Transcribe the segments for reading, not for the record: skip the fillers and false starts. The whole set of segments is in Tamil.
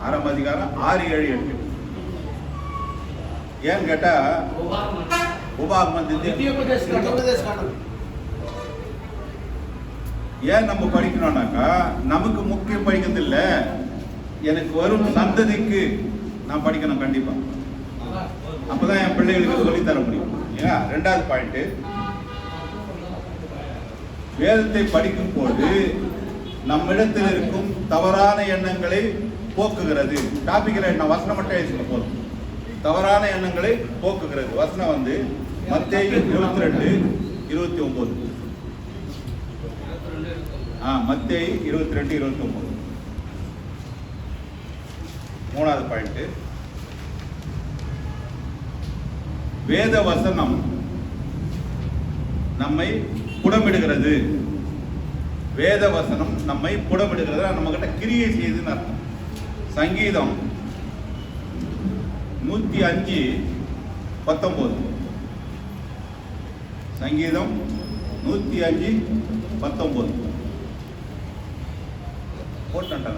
6ஆம் அதிகாரம் 6, 7, 8. ஏன்னு கேட்டா உபாகமம் ஏன் நம்ம படிக்கணும்னாக்கா நமக்கு முக்கியம் படிக்கிறது இல்லை, எனக்கு வரும் சந்ததிக்கு நான் படிக்கணும் கண்டிப்பா. அப்பதான் என் பிள்ளைகளுக்கு சொல்லி தர முடியும். ஏன் 2வது பாயிண்ட், வேதத்தை படிக்கும் போது நம்மிடத்தில் இருக்கும் தவறான எண்ணங்களை போக்குகிறது. டாபிக்ல என்ன வசனம் மட்டும் எழுதிக்க போதும். தவறான எண்ணங்களை போக்குகிறது. வசனம் வந்து மத்தேயு 22, 29. மத்தேயு 22, 29. 3வது பாயிண்ட், வேத வசனம் நம்மை புடமிடுகிறது. வேத வசனம் நம்மை புடமிடுகிறது, நம்ம கிட்ட கிரியை செய்யுதுன்னு அர்த்தம். சங்கீதம் 105, 19. சங்கீதம் 105, 19 போட்டாங்க.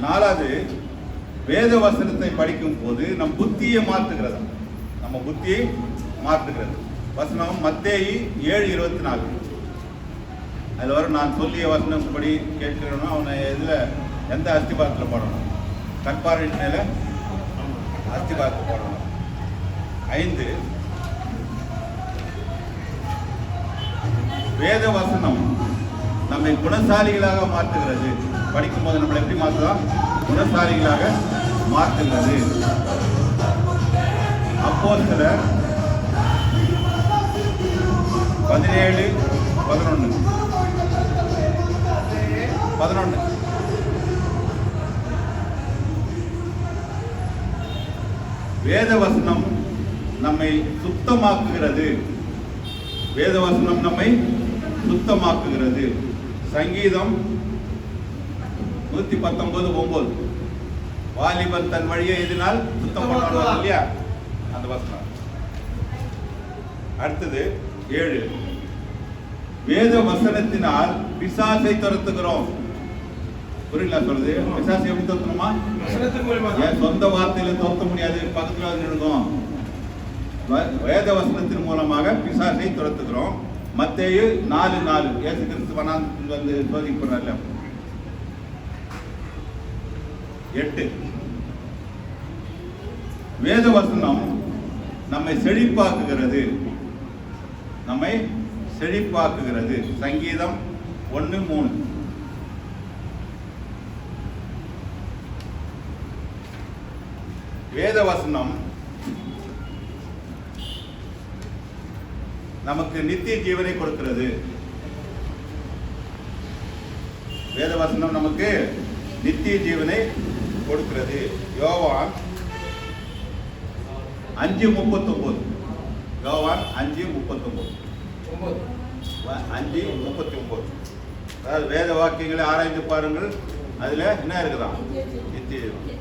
4வது, வேத வசனத்தை படிக்கும் போது நம் புத்தியை மாற்றுகிறது. நம்ம புத்தியை மாற்றுகிறது. வசனம் மத்தேயு 7:24. அதில் வர நான் சொல்லிய வசனம் படி கேட்கிறோன்னா அவனை இதில் எந்த அஸ்திபாரத்தில் போடணும்? கற்பாரின் மேலே அஸ்திபாரத்தில் போடணும். 5, வேத வசனம் நம்மை குணசாலிகளாக மாற்றுகிறது. படிக்கும் போது நம்மளை எப்படி மாற்றுதான்? குணசாலிகளாக மாற்றுகிறது. அப்போஸ்தலர் 17, 11. வேத வசனம் நம்மை சுத்தமாக்குகிறது. வேத வசனம் நம்மை சுத்தமாக்குகிறது. சங்கீதம் 119, 9. வாலிபன் தன் வழியை எதினால் சுத்தம் பண்ணுவாங்க இல்லையா, அந்த வசனம். அடுத்தது 7, வேத வசனத்தினால் பிசாசை துரத்துகிறோம். புரியல சொல்றது? பிசாசை எப்படி துரத்தணுமா? என் சொந்த வார்த்தையில துரத்த முடியாது, பக்கத்துல நின்றுடும். வேத வசனத்தின் மூலமாக பிசாசை துரத்துகிறோம். மத்தேயு 4:4 இயேசு கிறிஸ்து வனாந்தரத்தில் வந்து சோதிக்கப்படுறாரு. 8, வேத வசனம் நம்மை செழிப்பாக்குகிறது. நம்மை செழிப்பாக்குகிறது. சங்கீதம் 1:3. வேத வசனம் நமக்கு நித்திய ஜீவனை கொடுக்கிறது. வேத வசனம் நமக்கு நித்திய ஜீவனை கொடுக்கிறது. யோவான் 5:39. யோவான் 5:39. 5:39. அதாவது வேத வாக்கியங்களை ஆராய்ந்து பாருங்கள், அதுல என்ன இருக்குதான்? நித்திய ஜீவன்.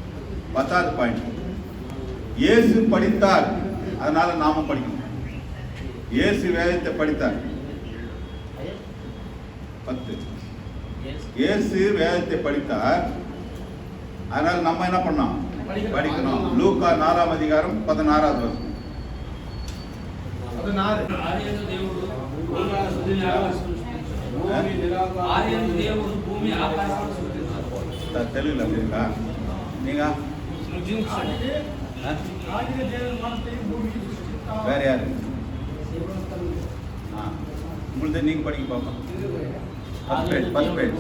10வது பாயிண்ட், இயேசு படித்தார், அதனால நாமும் படிக்கணும். இயேசு வேதத்தை படித்தார். 10, இயேசு வேதத்தை படித்தார், அதனால நம்ம என்ன பண்ணோம்? படிக்கணும். லூக்கா 4ஆம் அதிகாரம் 16வது வசனம். தெலுங்குல இருக்கா? நீங்க வேற யாரு? உங்களுக்கு நீங்க படிக்க பார்ப்போம். 10 பேஜ்.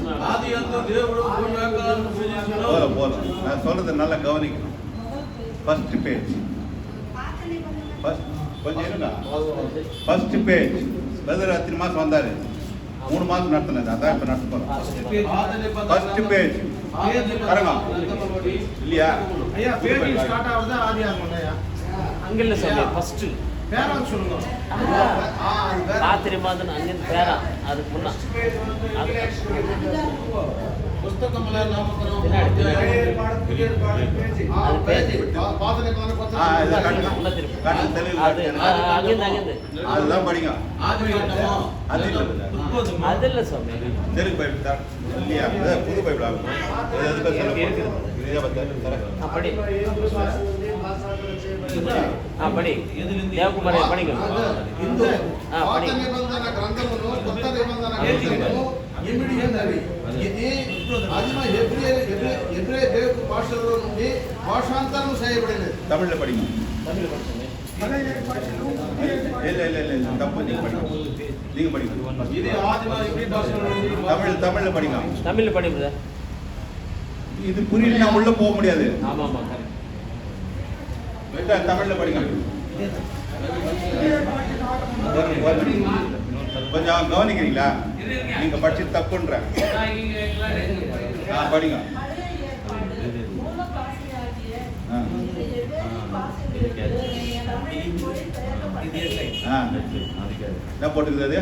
போதும். நான் சொல்றது நல்லா கவனிக்கணும். 1 பேஜ். கொஞ்சம் இருங்க. 1 பேஜ். பிரதர் 3 மாசம் வந்தாரு, 3 மாசம் நடத்தினது, அதான் இப்ப நடத்த போறோம். 1 பேஜ் இல்லையா? அங்கிள் சொல்லி ஃபர்ஸ்ட் ஆத்திரமாதன் அங்கே பேரா அதுக்கு முன்னா புஸ்தகம்ல அது பேஜ் அதுதான் படிங்க. அது இல்லை சுவாமி, தெலுங்கு பைபிள் தான் இல்லையா? புது பைபிள் ஆகும். அப்படி அப்படி தேவகுமாரி படிங்க. పాత నిబంధన గ్రంథమును కొత్త నిబంధన గ్రంథము ఇమిడియున్నవి. ఇది ఆదిమ హెబ్రీ గ్రీకు భాషలో నుండి భాషాంతరం చేయబడినది. தமிழ்ல படிங்க. இல்ல தப்பு நீங்க படிங்க. நீங்க படிங்க. இது ஆதிம ஹெப்ரி భాషలో నుండి தமிழ்ல படிங்க. தமிழ்ல படிங்க. இது புரியலனா உள்ள போக முடியாது. ஆமா ஆமா கரெக்ட். தமிழ்ல படிங்க. கொஞ்சம் கவனிக்கிறீங்களா? நீங்க படிச்சு தப்புன்ற படிங்க. என்ன போட்டுக்குது அது?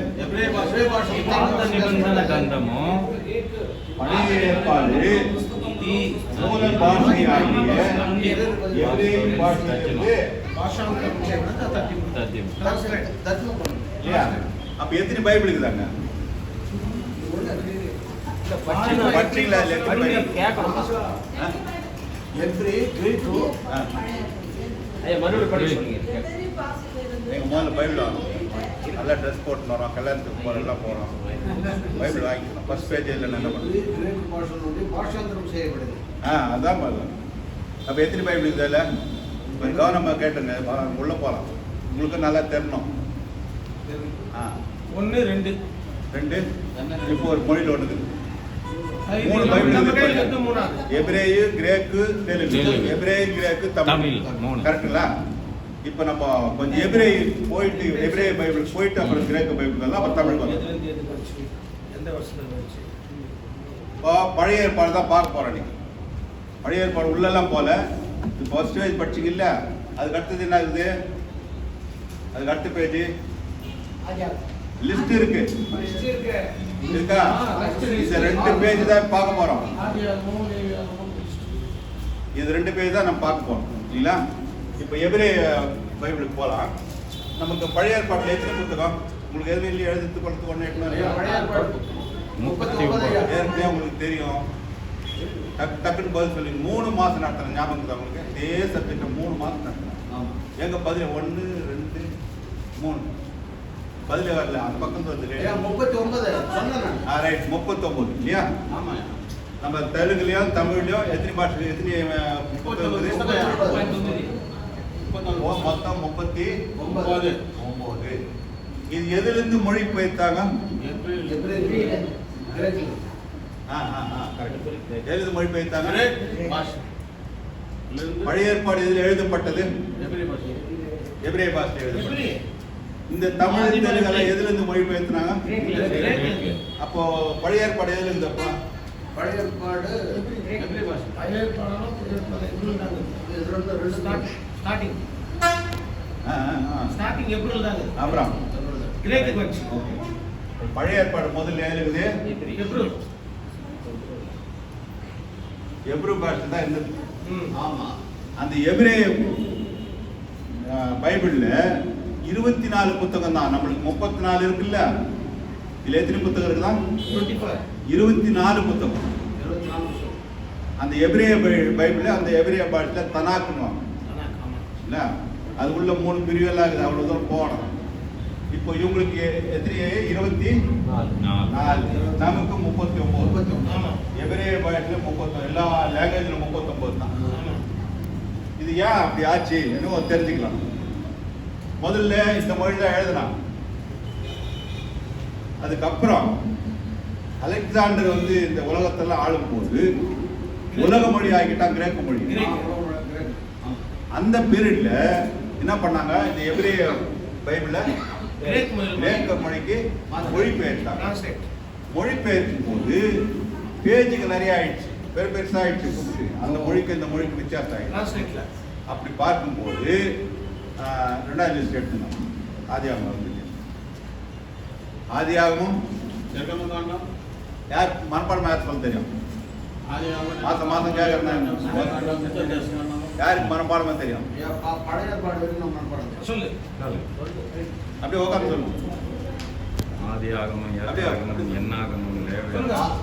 பழைய ஏற்பாடு மூல பாஷையாகிய எபிரேய பாஷையிலிருந்து భాషాంతరం చేయబడినది. அப்ப எத்தனை பைபிள் இருக்குதாங்க? படிச்சீங்களா? హెబ్రీ గ్రీకు மறுபடியும் படிக்க சொல்லுங்க. எங்க முதல்ல பைபிள் வாங்கணும். நல்லா ட்ரெஸ் போட்டு வரோம், கல்யாணத்துக்கு போறோம் போறோம், பைபிள் வாங்கிக்கணும். ஃபர்ஸ்ட் பேஜ் இல்லை என்ன பண்ணுறது? గ్రీకు భాష నుండి భాషాంతరం చేయబడింది. அதான் பாருங்க. அப்போ எத்தனை பைபிள் இருக்குது அதில்? கொஞ்சம் கவனமாக கேட்டுங்க, உள்ளே போகலாம். உங்களுக்கு நல்லா தெரியணும். 1 2 2 இப்போ ஒரு மொழியில் ஒன்று இருக்குது. 3 பைபிள் இருக்குது. எபிரேயு, கிரேக்கு, தெலுங்கு. எபிரேயு, கிரேக்கு, தமிழ். கரெக்டுங்களா? இப்போ நம்ம கொஞ்சம் எபிரேயு போயிட்டு, எபிரேய பைபிள் போயிட்டு அப்புறம் கிரேக்க பைபிள் வரலாம், அப்புறம் தமிழ் வரலாம். பழைய ஏற்பாடு தான் பார்க்க போகிறோம். நீங்கள் பழைய ஏற்பாடு உள்ளெல்லாம் போல. இப்போ ஃபர்ஸ்ட் பேஜ் படிச்சிங்க இல்லை? அதுக்கு அடுத்தது என்ன இருக்குது? அதுக்கு அடுத்த பேஜ் லிஸ்ட் இருக்கு இருக்கா? இந்த 2 பேஜ் தான் பார்க்க போறோம். இது 2 பேஜ் தான் நம்ம பார்க்க போறோம் இல்லைங்களா? இப்போ எபிரேய பைபிளுக்கு போகலாம். நமக்கு பழைய ஏற்பாட்டில் எத்தனை புத்தகம்? உங்களுக்கு எதுவும் இல்லையா? எழுதுறது கொண்டு ஒன்று ஏற்கனவே உங்களுக்கு தெரியும். டக்குன்னு பதில் சொல்லி 3 மாதம் நடத்துறேன். ஞாபகம் இருக்குது உங்களுக்கு? இதே சப்ஜெக்ட் 3 மாதம் நடத்துறேன். எங்க பதில் 1 2 3 பதிலே வரல. அந்த பக்கம் வந்து 39 ரைட் 39 இல்லையா? நம்ம தெலுங்குலயும் தமிழ்லயும் எத்தனை பாஷை எத்தனை மொத்தம் 39. இது எதுல இருந்து மொழி பெயர்த்தாங்க? எழுது மொழி பெயர்த்தாங்க. பழைய ஏற்பாடு இதில் எழுதப்பட்டது எபிரேய பாஷையில் எழுதப்பட்டது. இந்த தமிழ் தெலுங்கு எதுல இருந்து மொழி பெயர்த்தினாங்க? அப்போ பழைய ஏற்பாடு எதுல இருந்து? பழைய ஏற்பாடு அப்புறம் பழைய ஏற்பாடு முதல்ல இருக்குது எப்ரு பாஷை தான் இருந்தது. அந்த எபிரேய பைபிள்ல 24 புத்தகம் தான். நம்மளுக்கு 34 இருக்குல்ல? இதுல எத்தனை புத்தகம் இருக்குதா? 24 புத்தகம். அந்த எபிரேய பைபிள்ல அந்த எபிரேய பாஷையில தனாக்குன்னு இல்ல? அது உள்ள 3 பிரிவெல்லாம் இருக்குது. அவ்வளவு தூரம் போகணும். இப்போ இவங்களுக்கு எத்தனை? 24. நமக்கு 39. எபிரேய பாஷையில 39. எல்லா லாங்குவேஜ்ல 39 தான். இது ஏன் அப்படி ஆச்சு இன்னும் தெரிஞ்சுக்கலாம். முதல்ல இந்த மொழி தான் எழுதலாம். அதுக்கப்புறம் அலெக்சாண்டர் வந்து இந்த உலகத்தெல்லாம் ஆளும் போது உலக மொழி ஆகிட்டான் கிரேக்க மொழி. அந்த பீரியட்ல என்ன பண்ணாங்க? இந்த எபிரேய பைபிள கிரேக்க மொழிக்கு மொழிபெயர்த்தாங்க. மொழிபெயர்க்கும் போது பேஜுகள் நிறைய ஆயிடுச்சு, பெருசா ஆயிடுச்சு. அந்த மொழிக்கு இந்த மொழிக்கு வித்தியாசம் ஆயிடுச்சு. அப்படி பார்க்கும்போது ரெண்டாவது லிஸ்ட் எடுத்துக்கணும். ஆதியாகமம் இருக்கு. ஆதியாகமம் ஜெகமகாண்டம் யார் மனப்பாடம் யார் சொல்ல தெரியும்? மாசம் மாசம் கேட்கறேன். யாருக்கு மனப்பாடமா தெரியும்? பழைய ஏற்பாடு வரைக்கும் நம்ம மனப்பாடம் சொல்லு. அப்படியே உட்காந்து சொல்லுங்க. ஆதியாகமம், யாத்திராகமம், என்னாகமம், லேவியர்.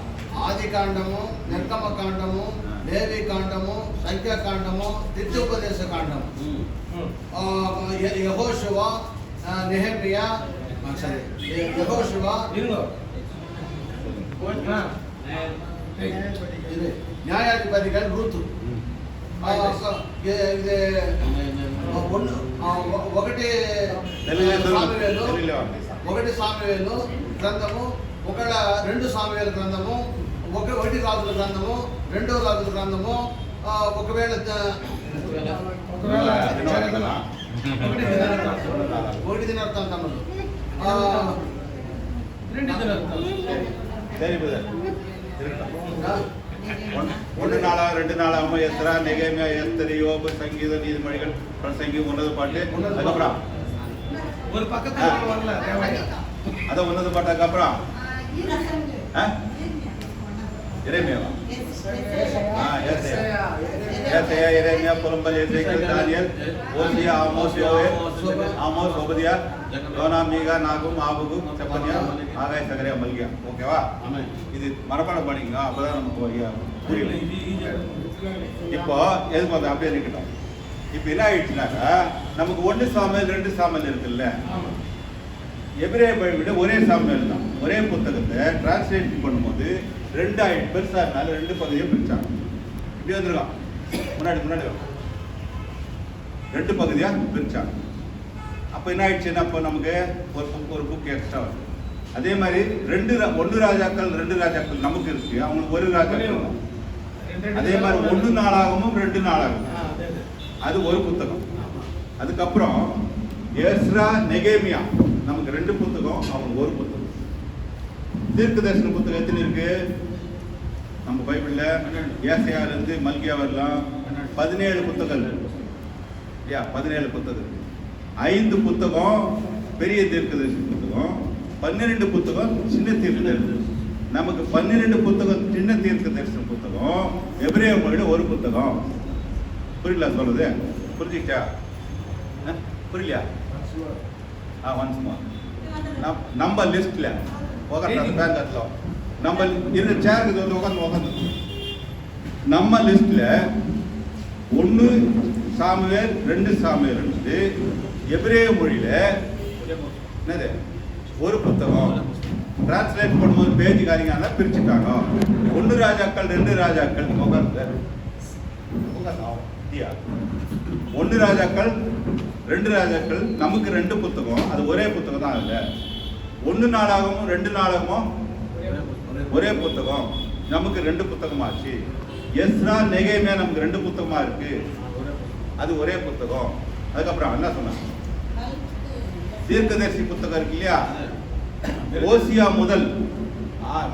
ఆది కాండము, నిర్గమ కాండము, లేవి కాండము, సంఖ్యా కాండము, ద్వితీయోపదేశ కాండము, యెహోషువ, నెహెమియా, యెహోషువ, ఇది న్యాయాధిపతిகள் రూతు. ఇది ఒకటి సామెవేలు గ్రంథము, రెండు సామెవేల గ్రంథము, ఒకటి రాజుల గ్రంథము, రెండో రాజుల గ్రంథము, ఒకటి దినవృత్తాంతములు, சரி பிரதர். ஒன்று நாளா, ரெண்டு நாளாகவும் எஸ்ரா, நெகேமியா, எஸ்தர், யோபு, சங்கீதம், நீதிமொழிகள், பிரசங்கி, உன்னத பாட்டு. அதுக்கப்புறம் ஒரு பக்கத்துல வரல அதை உன்னத பாட்டுக்கு அப்புறம் எரேமியாவா? ஏசாயா, எரேமியா, புலம்பல், எசேக்கியேல், தானியேல், ஓசியா, ஆமோஸ், யோவேல், ஆமோஸ், ஒபதியா, யோனா, மீகா, நாகும், ஆபகு, செப்பனியா, ஆகாய், சகரியா, மல்கியா. ஓகேவா? இது மனப்பாடம் பண்ணிங்க. அப்பதான் நமக்கு புரியும். இப்போ எது பார்த்தா அப்படியே இருக்கட்டும். இப்போ என்ன ஆயிடுச்சுனாக்கா, நமக்கு 1 சாமுவேல் 2 சாமுவேல் இருக்குல்ல, எபிரேய பைபிள ஒரே சாமுவேல் தான். ஒரே புத்தகத்தை டிரான்ஸ்லேட் பண்ணும்போது 2 ஆயிடுச்சு. பெருசா இருந்தாலும் 2 பகுதியை பிரிச்சாங்க. இப்படி வந்துருக்கான். முன்னாடி 2 பகுதியா பிரிச்சாங்க. அப்போ என்ன ஆயிடுச்சுன்னா, அப்போ நமக்கு ஒரு புக் எக்ஸ்ட்ரா வருது. அதே மாதிரி 1 ராஜாக்கள் 2 ராஜாக்கள் நமக்கு இருக்கு, அவங்களுக்கு 1 ராஜாக்கள். அதே மாதிரி 1 நாளாகமும் 2 நாளாகவும் அது ஒரு புத்தகம். அதுக்கப்புறம் எஸ்ரா, நெகேமியா நமக்கு 2 புத்தகம், அவங்க 1 புத்தகம். தீர்க்க தரிசன புத்தகம் எத்தனை இருக்கு நம்ம பைபிள்ல? ஏசாயால இருந்து மல்கியா வரலாம் 17 புத்தகம் இருக்கு. 17 புத்தகம். 5 புத்தகம் பெரிய தீர்க்க தரிசன புத்தகம், 12 புத்தகம் சின்ன தீர்க்க தரிசனம். நமக்கு 12 புத்தகம் சின்ன தீர்க்க தரிசன புத்தகம், எபிரேய மொழியில 1 புத்தகம். புரியல சொல்றது? புரிஞ்சுச்சா? புரியலையா? Once more. நம்ம லிஸ்ட்ல பேங்க் நம்ம இருக்க சேருக்கு உட்காந்து நம்ம லிஸ்ட்ல 1 சாமுவேல் 2 சாமுவேல் இருந்தது. எபிரேய மொழியில என்னது 1 புத்தகம். டிரான்ஸ்லேட் பண்ணும்போது பேஜுக்காரிங்க பிரிச்சுட்டாங்க. 1 ராஜாக்கள் 2 ராஜாக்கள் 1 ராஜாக்கள் 2 ராஜாக்கள் நமக்கு 2 புத்தகம். அது ஒரே புத்தகம் தான். இல்லை 1 நாளாகவும் 2 நாளாகவும் ஒரே புத்தகம். நமக்கு 2 புத்தகமாச்சு. எஸ்ரா, நெகேமியா நமக்கு 2 புத்தகமா இருக்கு, அது ஒரே புத்தகம். அதுக்கப்புறம் என்ன சொன்னாங்க? தீர்க்கதரிசி புத்தகம் இருக்கு இல்லையா? ஓசியா முதல்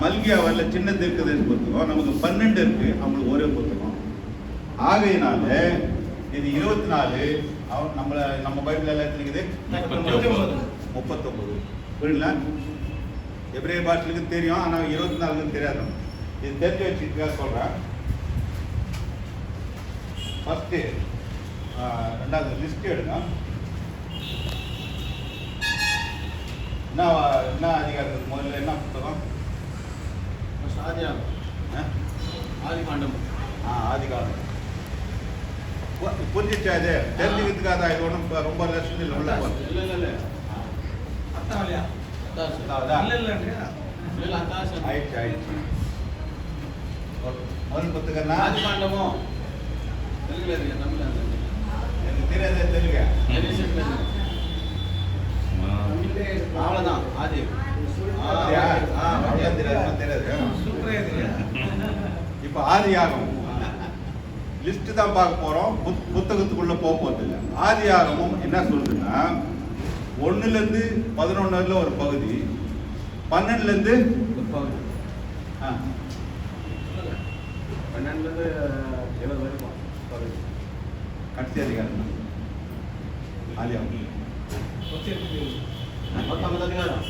மல்கியா வரல சின்ன தீர்க்கதரிசி புத்தகம் நமக்கு 12 இருக்கு, அவங்களுக்கு ஒரே புத்தகம். ஆகையினால இது 24. நம்ம பைபிள் எல்லாம் இருக்குது 39. புரியல? எபிரேய பாஷைக்கு தெரியும், ஆனா 24 தெரியாது. இது தெரிஞ்சு வச்சுக்க சொல்றேன். ஃபர்ஸ்ட் 2வது லிஸ்ட் எடுங்க. என்ன அதிகாரத்துக்கு முதல்ல என்ன புத்தகம்? ஆதிகாண்டம். ஆதிகாண்டம். புரிஞ்சிச்சா? இது தெரிஞ்சுக்கிறதுக்காக இது ஒன்றும் ரொம்ப லட்சம் இல்லை. உள்ள ஆயிடுச்சு. முதல் புத்தகம்னா ஆதிகாண்டமோ எனக்கு தெரியாத தெலுங்கு அவ்வளோதான். ஆதி தெரியாது. இப்ப ஆதியாகமம் லிஸ்ட் தான் பார்க்க போறோம். புத்தகத்துக்குள்ள போக போறது இல்லை. ஆதியாகமம் என்ன சொல்றதுன்னா 1ல இருந்து 11 ஒரு பகுதி, 12ல இருந்து ஒரு பகுதி, 12 வரைக்கும் பகுதி. கடைசி அதிகாரம். ஆதியாகமம் 19 அதிகாரம்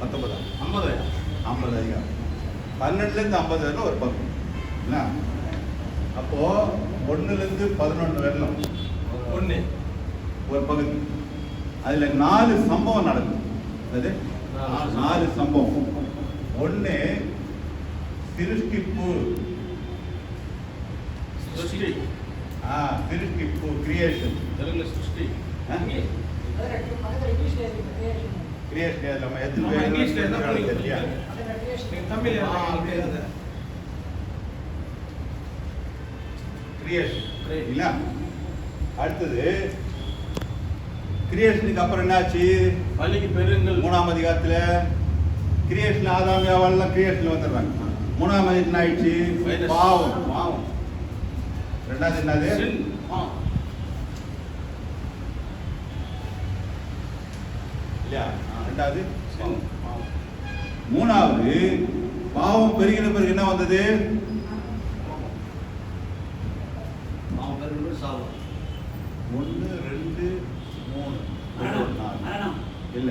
19 50 50 அதிகாரம் 12லேருந்து 50 வரலும் ஒரு பக்கம் என்ன அப்போ 1லேருந்து 11 வரலும் ஒரு பகுதி அதுல 4 சம்பவம் நடக்குது. அது 4 சம்பவம். ஒண்ணு சிருஷ்டிப்பு சிருஷ்டிப்பு கிரியேஷன் கிரியேஷன் நம்ம எத்தனை தெரியா கிரியேஷன் இல்ல அடுத்தது கிரியேஷனுக்கு அப்புறம் என்னாச்சு பள்ளிக்கு பெருங்கள் 3ஆம் அதிகாரத்துல கிரியேஷன் ஆதாம் ஏவாள்லாம் கிரியேஷன்ல வந்துடுறாங்க. 3ஆம் அதிகாரம் என்ன ஆயிடுச்சு பாவம் பாவம். ரெண்டாவது என்னது இல்லையா ரெண்டாவது பாவம். 3ஆவது பாவம் பெருகின பிறகு என்ன வந்தது சாபம் 1 2 3 4 இல்ல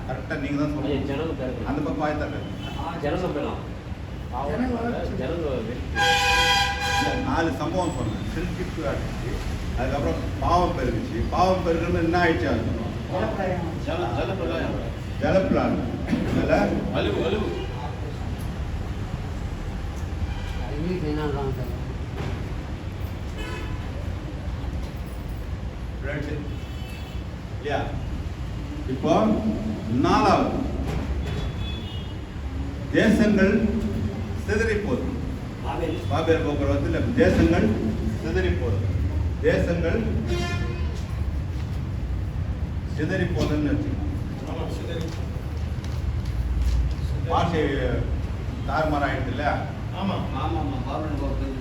கரெக்டா நீங்க தான் ஐயா, சொல்லுங்க. ஜனங்க பேருங்க. அந்த பக்கம் ஆயத்தாங்க ஜனங்க பேரும் ஜனங்க இல்ல 4 சம்பவம் சொன்னேன். சிருஷ்டிப்பு ஆச்சு, அதுக்கப்புறம் பாவம் பெருகுச்சு. பாவம் பெருகுன்னு என்ன ஆயிடுச்சு அது ஜலப்பிராணம் இதுல அழுவு அழுவு ரெண்டு இல்லையா இப்போ 4வது தேசங்கள் சிதறி போகுது. பாபேல் கோபுரத்தில் தேசங்கள் சிதறி போகுது. தேசங்கள் சிதறி போகுதுன்னு வச்சுக்கோங்க. பாஷை தாறுமாறாயிடுது இல்லையா ஆமா ஆமா ஆமா பாபன் கோபுரம்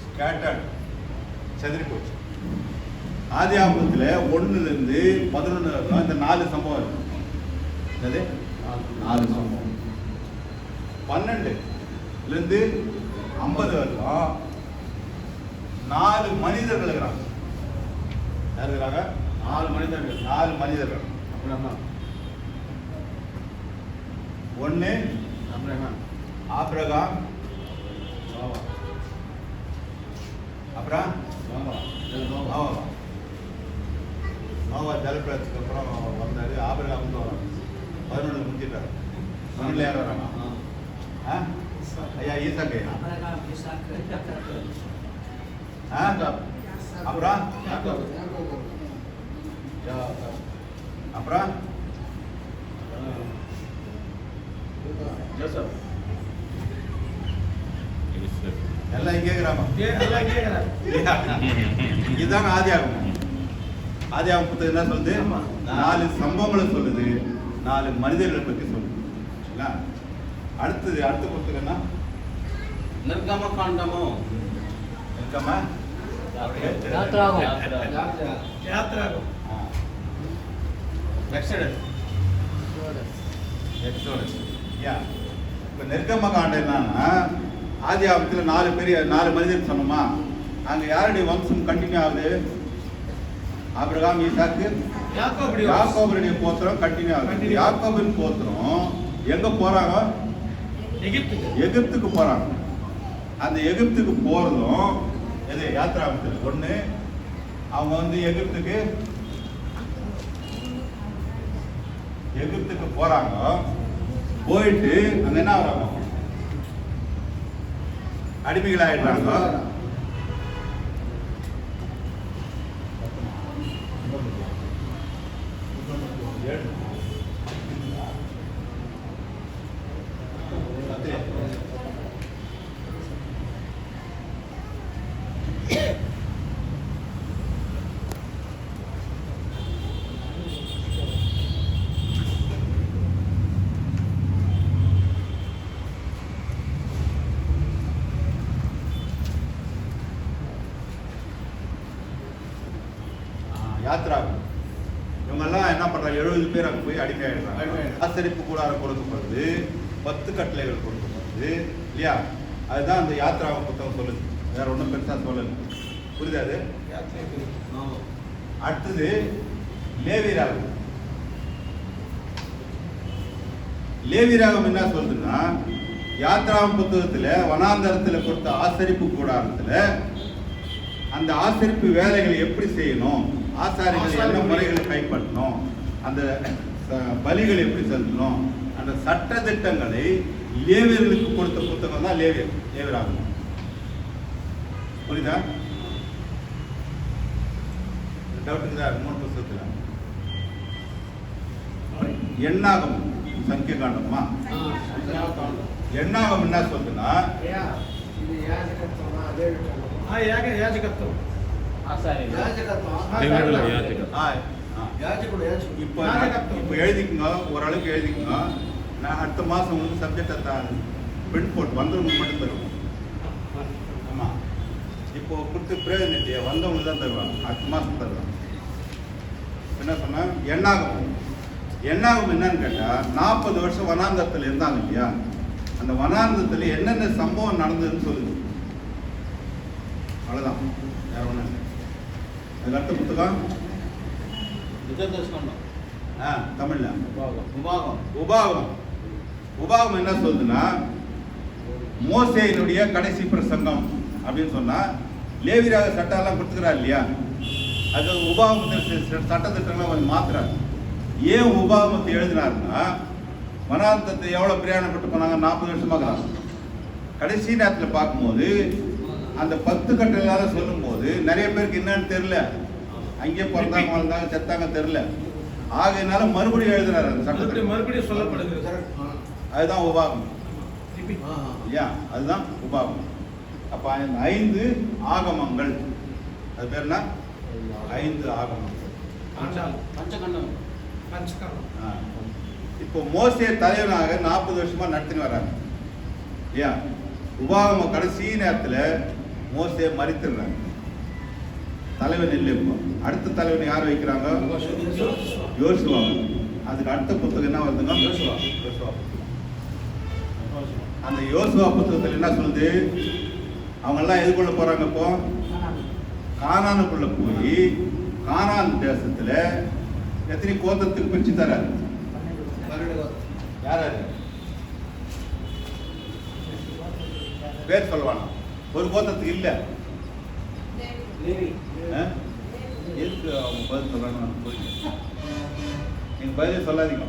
ஸ்கேட்டர்ட் செதறி போச்சு. ஆதியாகமத்தில் 1லேருந்து 11 வரைக்கும் இந்த 4 சம்பவம் இருக்கு. என்னது 4 சம்பவம். 12லேருந்து 50 வரைக்கும் 4 மனிதர்கள் இருக்கிறாங்க. யார் இருக்கிறாங்க 4 மனிதர்கள் 4 மனிதர்கள். அப்புறம் ஒன்று அப்புறம் ஆபிரகாம் அப்புறம் நோவா. நோவா ஜலப்பிரளயத்துக்கு அப்புறம் வந்தாரு. ஆபிரகாம் வந்து வராங்க 11 முடிஞ்சிட்டாரு. 12 யார் வராங்க ஐயா ஈசாக்கு அப்புறம் அப்புறம் ஜோசப் எல்லாம் இங்கே இருக்கிறாங்க. எல்லாம் கேக்குறாங்க இதுதான் ஆதியாகமம். ஆதியாகமம் புத்தகம் என்ன சொல்லுது 4 சம்பவங்களை சொல்லுது, 4 மனிதர்களை பற்றி சொல்லுது. சரிங்களா? அடுத்த புத்தகம் என்ன நிர்கம காண்டமோ இருக்கமா யாத்ராகம் யாத்ராகம் எக்ஸடஸ் எக்ஸோடஸ். இப்போ நிர்கம காண்டம் என்னன்னா ஆதியாகமத்தில் 4 மனிதர் சொன்னோமா, அங்கே யாருடைய வம்சம் கண்டினியூ ஆகுது? ஆபிரகாம் ஈசாக்கு யாக்கோபுடைய கோத்திரம் கண்டினியூ ஆகுது. யாக்கோபின் கோத்திரம் எங்க போறாங்க? எகிப்துக்கு போறாங்க. அந்த எகிப்துக்கு போறதும் எது யாத்ராகமத்தில் 1 அவங்க வந்து எகிப்துக்கு போறாங்க. போயிட்டு அங்க என்ன ஆகுறாங்க? அடிமைகள் ஆயிடுறாங்க. யாத்ராகம் இவங்கெல்லாம் என்ன பண்றாங்க? 70 பேர் அங்கே போய் அடிமை ஆயிடுறாங்க. ஆசரிப்பு கூடாரம் கொடுக்கப்படுது, 10 கட்டளைகள் கொடுக்கப்படுது இல்லையா? அதுதான் அந்த யாத்ராகம் புத்தகம் சொல்லுது. வேற ஒன்றும் பெருசா சொல்லல. புரியுதா அது? ஆமா. அடுத்தது லேவியராகம். லேவியராகம் என்ன சொல்றதுன்னா, யாத்ராம் புத்தகத்துல வனாந்தரத்துல கொடுத்த ஆசரிப்பு கூடாரத்துல அந்த ஆசரிப்பு வேலைகளை எப்படி செய்யணும், ஆசாரிகள் என்ன முறைகளை கைப்பற்றணும், அந்த பலிகள் எப்படி செலுத்தணும், அந்த சட்ட திட்டங்களை லேவியர்களுக்கு கொடுத்த புத்தகம் தான் லேவியராகம். புரியுதா? டவுட் இருக்குதா? 3 புத்தகத்துல எண்ணாகம் சங்கிய காண்டமா? எண்ணாகம் என்ன சொல்லுன்னா, యాజకత్వం. இப்போ எழுதிக்குங்க, ஓரளவுக்கு எழுதிக்குங்க. நான் அடுத்த மாதம் வந்து சப்ஜெக்டை தான் பிரிண்ட் போட்டு வந்தவங்களுக்கு மட்டும் தருவோம். ஆமாம், இப்போ கொடுத்து பிரயோஜனம் இல்லையா, வந்தவங்களுக்கு தான் தருவாங்க, அடுத்த மாதம் தருவாங்க. என்ன சொன்னால் எண்ணாகம் என்னன்னு கேட்டால் 40 வருஷம் வனாந்தரத்தில் இருந்தாங்க இல்லையா, அந்த வனாந்தரத்தில் என்னென்ன சம்பவம் நடந்ததுன்னு சொல்லுது. அவ்வளோதான், வேற ஒன்றும் இல்லை. அதுக்கு அடுத்த புத்தகம் தமிழ்ல உபாகம் என்ன சொல்லுதுன்னா, மோசேயினுடைய கடைசி பிரசங்கம் அப்படின்னு சொன்னா லேவியராக சட்டம் எல்லாம் கொடுத்துக்கிறார் இல்லையா, அது உபாகமத்தில் சட்டத்திட்டங்கள்லாம் கொஞ்சம் மாத்துறாரு. ஏன் உபாகமத்தை எழுதினாருன்னா, வனாந்தரத்தை எவ்வளோ பிரயாணப்பட்டு போனாங்க, 40 வருஷமாக. கடைசி நேரத்தில் பார்க்கும்போது அந்த 10 கட்டளையால சொல்லும் போது நிறைய பேருக்கு என்னன்னு தெரியல, அங்கே பிறந்தாங்க வளர்ந்தாங்க செத்தாங்க தெரியல. ஆகையினால மறுபடியும் எழுதுறாரு அந்த சட்டத்தை, மறுபடியும் சொல்லப்படுகிறது. அதுதான் உபாகம் இல்லையா, அதுதான் உபாகம். அப்ப 5 ஆகமங்கள், அது பேர் என்ன? 5 ஆகமங்கள். இப்போ மோசே தலைவனாக 40 வருஷமா நடத்தின்னு வர்றாங்க இல்லையா. உபாகம கடைசி நேரத்துல மோசே மரித்துறாங்க, தலைவன் இல்லை. அடுத்த தலைவன் யார் வைக்கிறாங்க? யோசுவா. அதுக்கு அடுத்த புத்தகம் என்ன வருதுங்க? யோசுவா. அந்த யோசுவா புத்தகத்தில் என்ன சொல்லுது, அவங்க எல்லாம் எதுக்குள்ள போறாங்க? இப்போ கானானுக்குள்ள போய் கானான் தேசத்துல எத்தனை கோத்திரத்துக்கு பிரிச்சு தராரு? யாரு பேர் சொல்லுவானா? ஒரு கோத்திரத்துக்கு இல்ல. எதுக்கு அவங்க பதில் சொல்றாங்க? நீங்க பதில் சொல்லாதீங்க,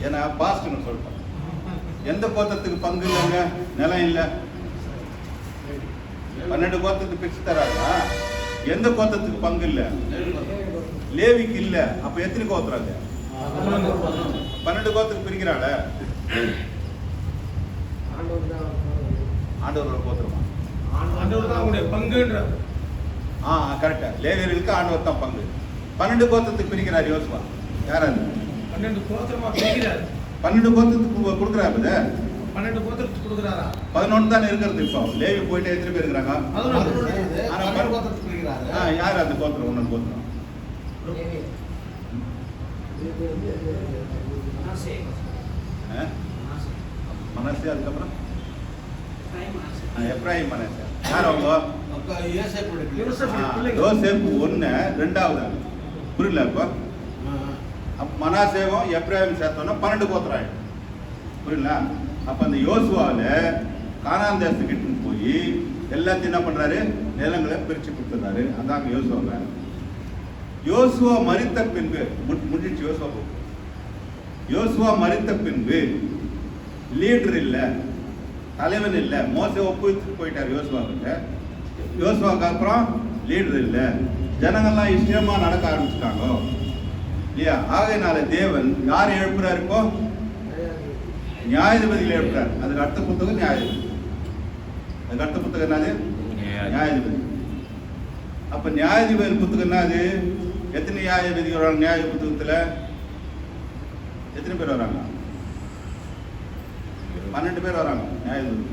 ஏன்னா பாஸ்ட்னு சொல்லிட்டோம். எந்த கோத்திரத்துக்கு பங்கு இல்லைங்க, நிலம் இல்லை. 12 கோத்திரத்துக்கு பிரிச்சு தராங்களா? எந்த கோத்திரத்துக்கு பங்கு இல்லை? லேவிக்கு இல்ல. அப்ப எத்தனை கோத்திரம்? 12 கோத்திரத்துக்கு பிரிக்கிறாங்க. ஆண்டவரோட கோத்திரமா? ஆண்டவர் தான் உங்களுடைய பங்குன்றார். கரெக்டா, லேவியர்களுக்கு ஆண்டவர் தான் பங்கு. 12 கோத்திரத்துக்கு பிரிக்கிறார் யோசுவா. யார் அது? 12 கோத்திரமா பிரிக்கிறார். 12 கோத்திரத்துக்கு கொடுக்குறாரு. 12 கோத்திரத்துக்கு கொடுக்குறாரா? 11 தான் இருக்கிறது. இப்போ லேவி போயிட்டு எத்தனை பேர் இருக்கிறாங்க? யார் அந்த கோத்திரம்? 1 கோத்திரம் மனசே. அதுக்கப்புறம் எப்ராஹிம் மனசே. யார் அவங்க? யோசேப்பு 1 2வது. புரியல? இப்போ மனாசேவும் எப்ராஹிம் சேர்த்தோன்னா 12 கோத்திரம் ஆயிடும். புரியல? அப்ப அந்த யோசுவால கானான் தேசத்துக்கு போய் எல்லாத்தையும் என்ன பண்றாரு? நிலங்களை பிரிச்சு கொடுத்துறாரு. அதாங்க யோசுவா. யோசுவா மரித்த பின்பு முடிச்சு. யோசுவா மரித்த பின்பு லீடர் இல்ல, தலைவன் இல்ல. மோசே ஒப்புவித்து போயிட்டார் யோசுவா கிட்ட. யோசுவாக்கு அப்புறம் லீடர் இல்ல, ஜனங்கள்லாம் இஷ்டமா நடக்க ஆரம்பிச்சுட்டாங்க இல்லையா. ஆகையினால தேவன் யார் எழுப்புறாரு? இப்போ நியாயாதிபதிகள் எழுப்புறாரு. அதுக்கு அடுத்த புத்தகம் நியாயாதிபதி. அதுக்கு அடுத்த புத்தகம் என்னது? நியாயாதிபதி. அப்ப நியாயாதிபதி புத்தகம் என்னது? எத்தனை நியாயாதிபதி வராங்க? நியாயாதிபதி புத்தகத்துல எத்தனை பேர் வராங்க? 12 பேர் வராங்க நியாயாதிபதி.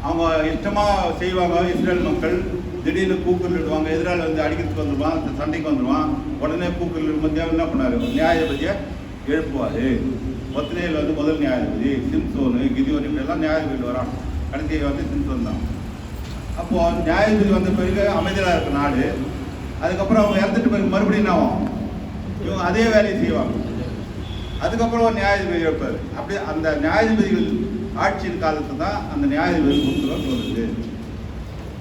அவங்க இஷ்டமா செய்வாங்க. இஸ்ரேல் மக்கள் திடீர்னு கூக்குரலிடுவாங்க. எதிராளி வந்து அடிக்கிறதுக்கு வந்துடுவான், சண்டைக்கு வந்துடுவான். உடனே கூக்குரலிடும் தேவன் என்ன பண்ணாரு? நியாயாதிபதியை எழுப்புவாரு. ஒத்தனையில் வந்து முதல் நியாயாதிபதி சிம்சோனு, கிதியோன், இப்படி எல்லாம் நியாயாதிபதி வரான். கடைசி வந்து சிம்சோன் தான். அப்போ நியாயாதிபதி வந்த பிறகு அமைதியாக இருக்க நாடு. அதுக்கப்புறம் அவங்க இறந்துட்டு பிறகு மறுபடியும் என்ன ஆகும்? இவங்க அதே வேலையை செய்வாங்க. அதுக்கப்புறம் ஒரு நியாயாதிபதி இருப்பார். அப்படி அந்த நியாயாதிபதிகள் ஆட்சியின் காலத்து தான் அந்த நியாயாதிபதி புத்தகம் சொல்லுது.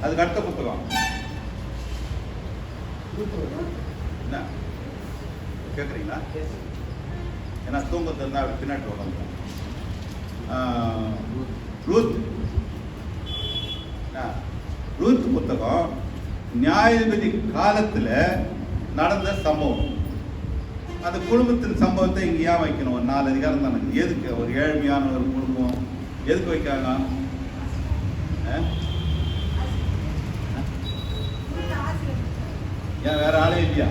அதுக்கு அடுத்த புத்தகம் என்ன கேட்குறீங்களா? ஏன்னா தூங்கத்தை இருந்தால் பின்னாடி உட்காந்து ரூத் ரூத் புத்தகம் நியாயாதிபதி காலத்தில் நடந்த சம்பவம். அந்த குடும்பத்தின் சம்பவத்தை இங்கே ஏன் வைக்கணும்? ஒரு 4 அதிகாரம் தானே. எதுக்கு ஒரு ஏழ்மையான ஒரு குடும்பம் எதுக்கு வைக்காங்க? ஏன் வேற ஆளே இல்லையா?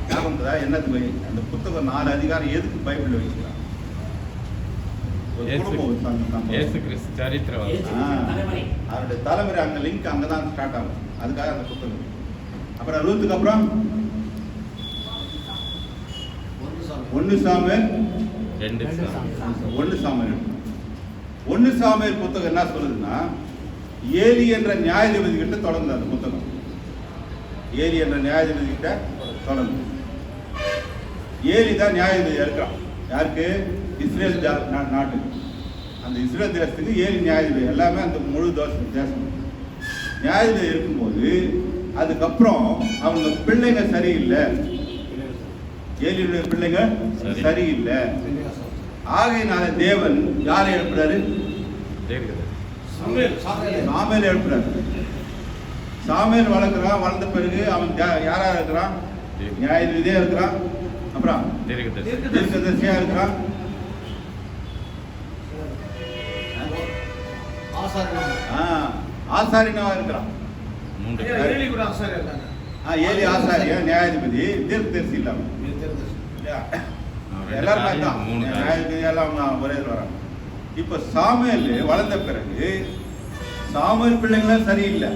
ஞாபகம்தா என்னத்துக்கு அந்த புத்தகம் 4 அதிகாரம் எதுக்கு பைபிள்ல வைக்கிறாங்க? அவருடைய தலைமுறை அங்க லிங்க் அங்கதான் ஸ்டார்ட் ஆகும். அதுக்காக அந்த புத்தகம். அப்புறம் ரூத்துக்கு அப்புறம் 1 சாமுவேல் 1 சாமுவேல் புத்தகம் என்ன சொல்லுதுன்னா, ஏலி என்ற நியாயாதிபதி கிட்ட தொடர்ந்து அந்த புத்தகம். ஏலி என்ற நியாயாதிபதி கிட்ட தொடர்ந்து. ஏலி தான் நியாயாதிபதி இருக்கிறான். யாருக்கு? இஸ்ரேல் நாட்டுக்கு. அந்த இஸ்ரேல் தேசத்துக்கு ஏலி நியாயாதிபதி. எல்லாமே அந்த முழு தேசம் நியாயாதிபதி இருக்கும்போது அதுக்கப்புறம் அவங்க பிள்ளைங்க சரியில்லை. ஏலியுடைய பிள்ளைங்க சரியில்லை. ஆகையினால தேவன் யாரை எழுப்புறாரு? சாமுவேல் எழுப்புறாரு. சாமுவேல் வளர்க்குறான். வளர்ந்த பிறகு அவன் யாரா இருக்கிறான்? நியாயாதிபதியா இருக்கிறான். அப்புறம் தீர்க்கதரிசியா இருக்கிறான். ஆசாரியனா இருக்கிறான். ஏலி ஆசாரியா, நியாயாதிபதி, தீர்க்கதரிசி இல்லாம எல்லாருமே தான் நியாயாதிபதி எல்லாம் ஒரே வராங்க. இப்ப சாமுவேல் வளர்ந்த பிறகு சாமுவேல் பிள்ளைங்களும் சரியில்லை.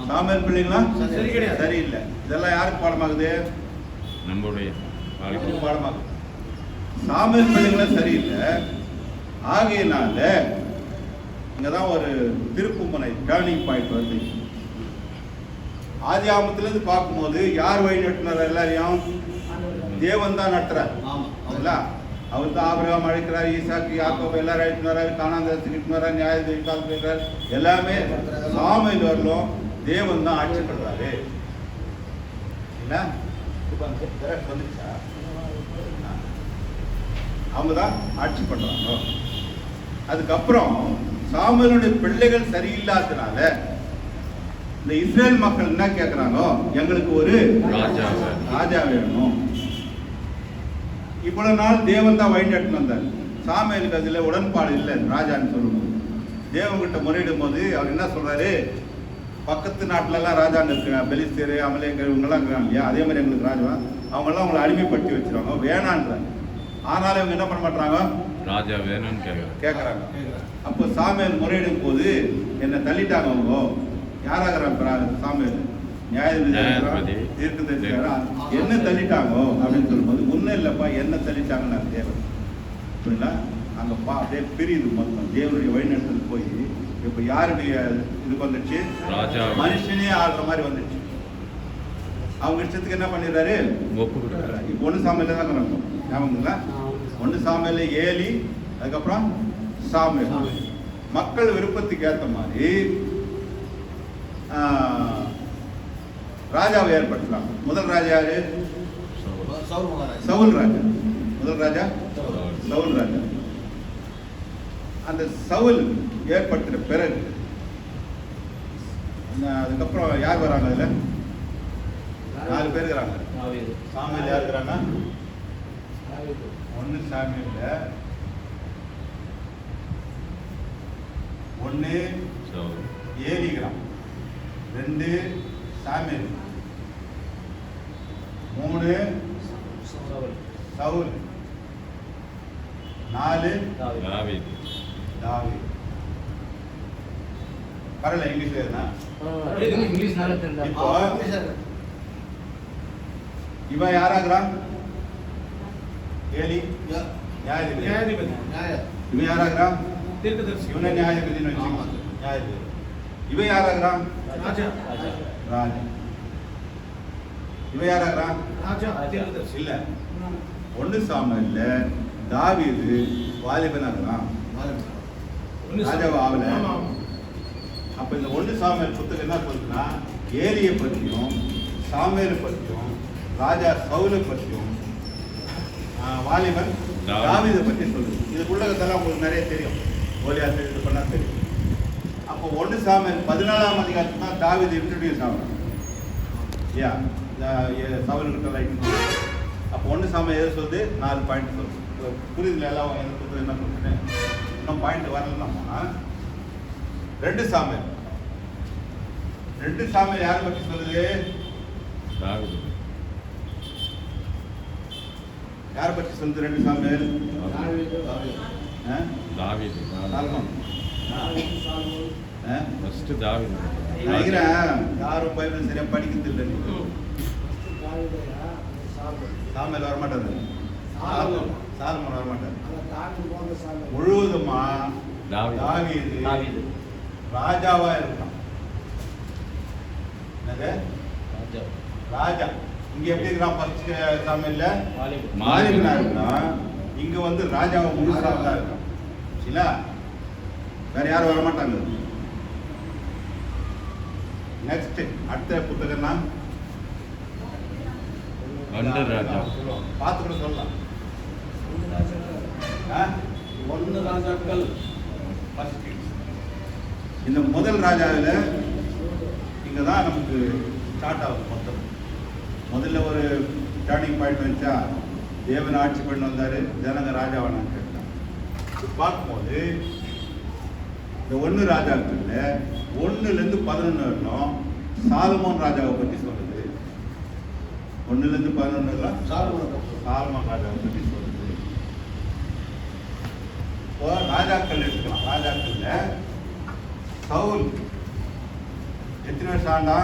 சாமுவேல் பிள்ளைங்களும் சரியில்லை. இதெல்லாம் யாருக்கு பாடமாகுது? நம்மளுடைய பாடமாகுது. சாமுவேல் பிள்ளைங்களும் சரியில்லை. ஆகையினால இங்கதான் ஒரு திருப்புமுனை, டர்னிங் பாயிண்ட் வருது. ஆதி ஆமத்திலிருந்து பார்க்கும்போது யார் வழி நடத்தினார்? எல்லாரையும் தேவன் தான் நடத்துறார். அவர் தான் ஆபிரகாம் அழைக்கிறார், ஈசாக்கு, யாக்கோபு எல்லாரும் அழைத்து வர்றாரு, கானான் தேசத்துக்கு இட்டு வர்றாரு, நியாயாதிபதி காலத்துக்கு இருக்கிறார். எல்லாமே சாமுவேல் வரலும் தேவன் தான் ஆட்சி பண்றாரு. வந்துச்சா? அவங்க தான் ஆட்சி பண்றாங்க. அதுக்கப்புறம் சாமுவேலுடைய பிள்ளைகள் சரியில்லாததுனால இந்த இஸ்ரேல் மக்கள் என்ன கேட்கிறாங்க? எங்களுக்கு ஒரு ராஜா வேணும். இவ்வளவு நாள் தேவன் தான் வழிநடத்தின்னு வந்தார். சாமுவேலுக்கு அதுல உடன்பாடு இல்லை. ராஜான்னு சொல்லும்போது தேவன்கிட்ட முறையிடும் போது அவர் என்ன சொல்றாரு? பக்கத்து நாட்டுல எல்லாம் ராஜாங்க இருக்கிறாங்க, பெலிஸ்தேர், அமலேங்கர், இவங்கெல்லாம் இருக்கிறாங்க இல்லையா? அதே மாதிரி எங்களுக்கு ராஜா. அவங்கெல்லாம் அவங்களை அடிமைப்படுத்தி வச்சிருவாங்க, வேணான்றாங்க. ஆனாலும் இவங்க என்ன பண்ண மாட்டாங்க? ராஜா வேணும்னு கேட்கறாங்க. அப்போ சாமுவேல் முறையிடும் போது என்ன தள்ளிட்டாங்க. அவங்க யாராகிறாங்க? சாமுவேல் நியாயாதிபதி, தீர்க்கதரிசி. என்ன தள்ளிட்டாங்க அப்படின்னு சொல்லும்போது, ஒன்றும் இல்லைப்பா, என்ன தள்ளிட்டாங்கன்னு தேவன் புரியுங்களா? அங்க அப்படியே பிரியுது மொத்தம். தேவனுடைய வழிநடத்தல் போய் இப்ப யாருடைய இது வந்துடுச்சு? மனுஷனே ஆடுற மாதிரி வந்துடுச்சு. அவங்க இஷ்டத்துக்கு என்ன பண்ணிடுறாரு? இப்போ 1 சாமுவேல் தான் நடக்கும். ஞாபகங்களா? 1 சாமுவேல் ஏலி, அதுக்கப்புறம் சாமுவேல். மக்கள் விருப்பத்துக்கு ஏற்ற மாதிரி ராஜாவை ஏற்படுத்துறாங்க. முதல் ராஜா யாரு? சவுல் ராஜா. முதல் ராஜா சவுல் ராஜா. அந்த சவுல் ஏற்படுத்துற பிறகு அதுக்கப்புறம் யார் வராங்க? அதுல 4 பேர் இருக்கிறாங்க. சாமுவேல் யார் இருக்கிறாங்க? 1 சாமுவேல்ல 1 ஏலிகிறான், 2 சாமுவேல், 3 சவுல், 4 தாவீது. பரவாயில்ல, இங்கிலீஷ்ல இருந்தா இப்போ இவன் யாராகிறான்? ஏலி நியாயாதிபதி. இவன் யாராகிறான்? தீர்க்கதரிசி. இவனை நியாயாதிபதினு வச்சுக்கோ. ஆமா. நியாயாதிபதி. இவன் யாராகிறான்? ராஜா. ராஜா. இவன் யாராகிறான்? ராஜா தீர்க்கதரிசி. இல்ல, 1 சாமுவேல்ல தாவீது வாலிபனாகிறான், ராஜாவா ஆகல. ஆமா, ஆமா. அப்ப இந்த 1 சாமுவேல் புத்தகம் என்ன சொல்லுதுன்னா, ஏலியை பற்றியும் சாமுவேலை பற்றியும் ராஜா சவுலை பற்றியும் வாலிபன் தாவீதை பற்றி சொல்லுது. இதுக்குள்ளதெல்லாம் உங்களுக்கு நிறைய தெரியும், கோலியாத் இது பண்ணா தெரியும். அப்போ 1 சாமுவேல் 14ஆம் அதிகாரத்துல தான் தாவீது இன்ட்ரோடியூஸ் ஆகிறான். யா சவுல் கிட்ட. அப்போ 1 சாமுவேல் எது சொல்லுது? 4 பாயிண்ட் சொல்லுது. புரியுதுல எல்லாம் எனக்கு புத்தகம் என்ன சொல்றேன், இன்னும் பாயிண்ட் வரலன்னா. 2 சாமுவேல். 2 சாமுவேல் யாரை பற்றி சொல்லுது? தாவீது. யாரை பற்றி சொல்லுது 2 சாமுவேல்? தாவீது. சாலமோன். ஃபர்ஸ்ட் தாவீது. நினைக்கிறேன் யாரும் பைபிள் சரியா படிக்கிறது இல்லை. சாமுவேல் வரமாட்டாரு, சாலமோன் வரமாட்டாரு. முழுவதுமா தாவீது தாவீது ராஜாவா இருக்கான். என்னது? ராஜா ராஜா. இங்க எப்படி இருக்கிறான்? ஃபர்ஸ்ட் சாமுவேல்ல வாலிபன். மாலிகனா இருக்கான். இங்க வந்து ராஜாவை முழுசாக தான் இருக்கான். இல்ல, வேற யாரும் வரமாட்டாங்க. நெக்ஸ்ட் அடுத்த புத்தகம்னா ஒன்று ராஜா. பார்த்து கூட சொல்லலாம். 1 ராஜாக்கள். First Kings. இந்த முதல் ராஜாவில் இங்க தான் நமக்கு ஸ்டார்ட் ஆகுது மொத்தம். முதல்ல ஒரு டர்னிங் பாயிண்ட் வந்துச்சா, தேவன் ஆட்சி பண்ணி வந்தாரு, ஜனங்க ராஜாவானான்னு கேட்டாங்க. பார்க்கும்போது இந்த 1 ராஜாக்கள்ல 1லேருந்து 11 வரணும் சாலமோன் ராஜாவை பற்றி சொல்லுது. 1லேருந்து 11 வரலாம் சாலமோன் ராஜாவை பற்றி சொல்லுது. இப்போ ராஜாக்கள் எடுத்துக்கலாம். ராஜாக்கள்ல சவுல் எத்தனை வருஷம் ஆண்டா?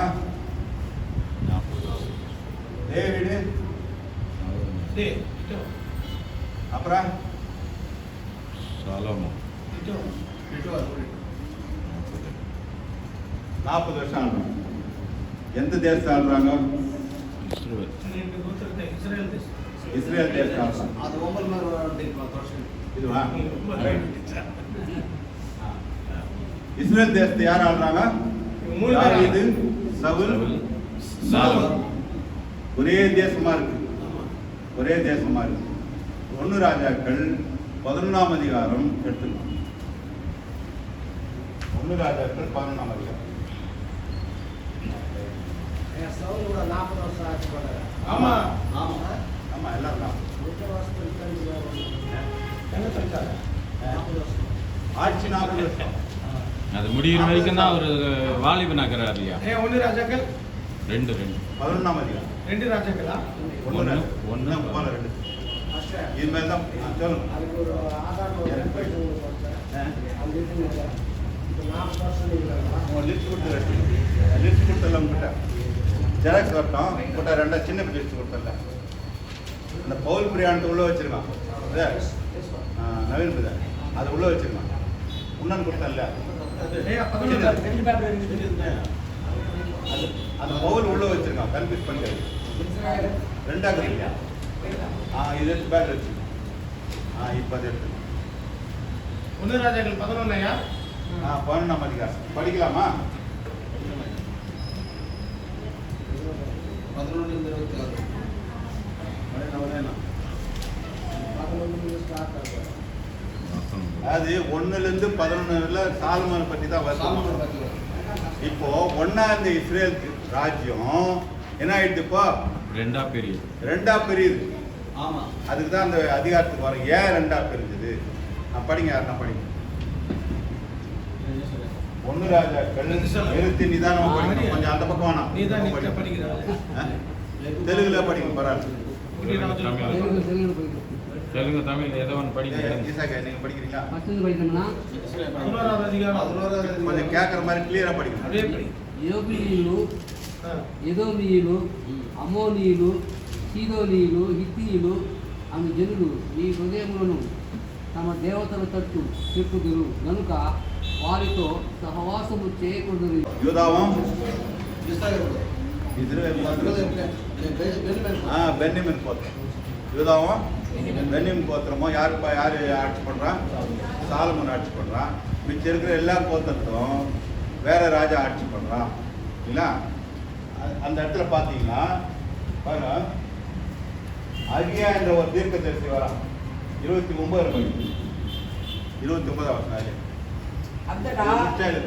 40. டேவிடு, டேய், இதோ, அப்புறம் சாலமோன். இதோ. 40 வருஷம் ஆடுறாங்க. எந்த தேசத்தை ஆடுறாங்க? இஸ்ரவேல். 2 கோத்திரத்தை இஸ்ரேல் தேசம். இஸ்ரேல் தேசத்தை ஆடுறாங்க. அது ஒவ்வொரு மாதிரி வரும் 10 வருஷம். இதுவா? இஸ்ரேல் தேசத்தை யார் ஆடுறாங்க? 3 பேர். தாவீது, சவுல், சாலமோன். ஒரே தேசமா இருக்கு. ஒரே தேசமா இருக்கு. 1 ராஜாக்கள் 11ஆம் அதிகாரம் எடுத்துக்கலாம். 1 ராஜாக்கள் 11ஆம் அதிகாரம். சவுல் கூட 40 வருஷம் ஆட்சி பண்ணாரு. ஆமா. ஆமா, எல்லாரும் தான். என்ன சொல்றாரு? 40 வருஷம். ஆட்சி 40 வருஷம். அது முடிகிற வரைக்கும் தான் அவர் வாலிபனாக்குறாரு இல்லையா? 1 ராஜாக்கள் 2. 11ஆம் அதிகாரம். 2 ராஜாக்களா? ஒண்ணு. ஒன்று போல 2. மாஸ்டர், இதுமாதிரி தான் சொல்லுங்க. அதுக்கு ஒரு ஆதாரம் ஒரு வெப்சைட் உங்களுக்கு கொடுத்தேன். அது இருக்குங்க. இப்போ 40 வருஷம் இல்லைங்களா? உங்க லிஸ்ட் கொடுத்து லிஸ்ட் கொடுத்தல உங்ககிட்ட ஜெராக்ஸ் வரட்டும். உங்கள்கிட்ட 2 சின்ன லிஸ்ட் கொடுத்தல. இந்த பவுல் பிரியாணத்தை உள்ள வச்சிருக்கான். நவீன் பிரதர் அதை உள்ள வச்சிருக்கான். உன்னன் கொடுத்தல ஏய், 11 2 பேப்பர் இருக்கு. அந்த பவுல் உள்ள வச்சிருக்கான். கன்ஃபியூஸ் பண்ணிட்டு 2ஆக இல்லையா? இது எடுத்து பேக் வச்சு. இப்போ அது எடுத்து 1 ராஜாக்கள் 11 ஐயா? 11ஆம் அதிகாரம் படிக்கலாமா? 11 இருந்து 26. 11 ஸ்டார்ட் ஆகுது. அது 1லேருந்து 11 சாலமோனை பற்றி தான் சாலமோன் வருது. பத்தி. இப்போ 1ஆம் இஸ்ரேல் ராஜ்யம் என்ன ஆயிடுது? இப்போ 2ஆ பெரிய. 2ஆ பிரியுது. ஆமா. அதுக்கு தான் அந்த அதிகாரத்துக்கு வரும். ஏன் 2ஆ பிரிஞ்சுது? படிங்க, யாருன்னா படிங்க. 1 ராஜாக்கள் நிறுத்தி நிதானமா படிக்கணும். கொஞ்சம் அந்த பக்கம் வேணாம். நீ தான் இந்த பக்கம் நீ படிங்க. படிக்கிறாரு. தெலுங்குல படிங்க பரவாயில்ல. தெலுங்கு தமிழ் ஏதோ ஒன்று படிக்கிறேன். ஈசாக்கா, நீங்க படிக்கிறீங்களா? 11வது அதிகாரம். கொஞ்சம் கேட்குற மாதிரி கிளியரா படிக்கணும். அப்படியே படி. యోబీయులు, ஆ. ఎదోమీయులు, అమోనీయులు, సీదోనీయులు, హిత్తీయులు అను జనులు నీ హృదయములను తమ దేవతల తట్టు చెప్పుదురు గనుక వారితో సహవాసము చేయకూడదు. యూదావం ఇశ్రాయేలు. ఇజ్రాయేల్ பென்யமீன். பென்யமின் கோத்திரம். யூதாவும் பென்யமின் கோத்திரமும் யார் ஆட்சி பண்ணுறான்? சாலமன் ஆட்சி பண்ணுறான். மிச்சம் இருக்கிற எல்லா கோத்திரத்தும் வேற ராஜா ஆட்சி பண்ணுறான். இல்லைங்களா? அந்த இடத்துல பார்த்தீங்கன்னா பாருங்க, அகியா என்ற ஒரு தீர்க்கதரிசி வரான். 29 மணி 29 வருஷம் అంతటా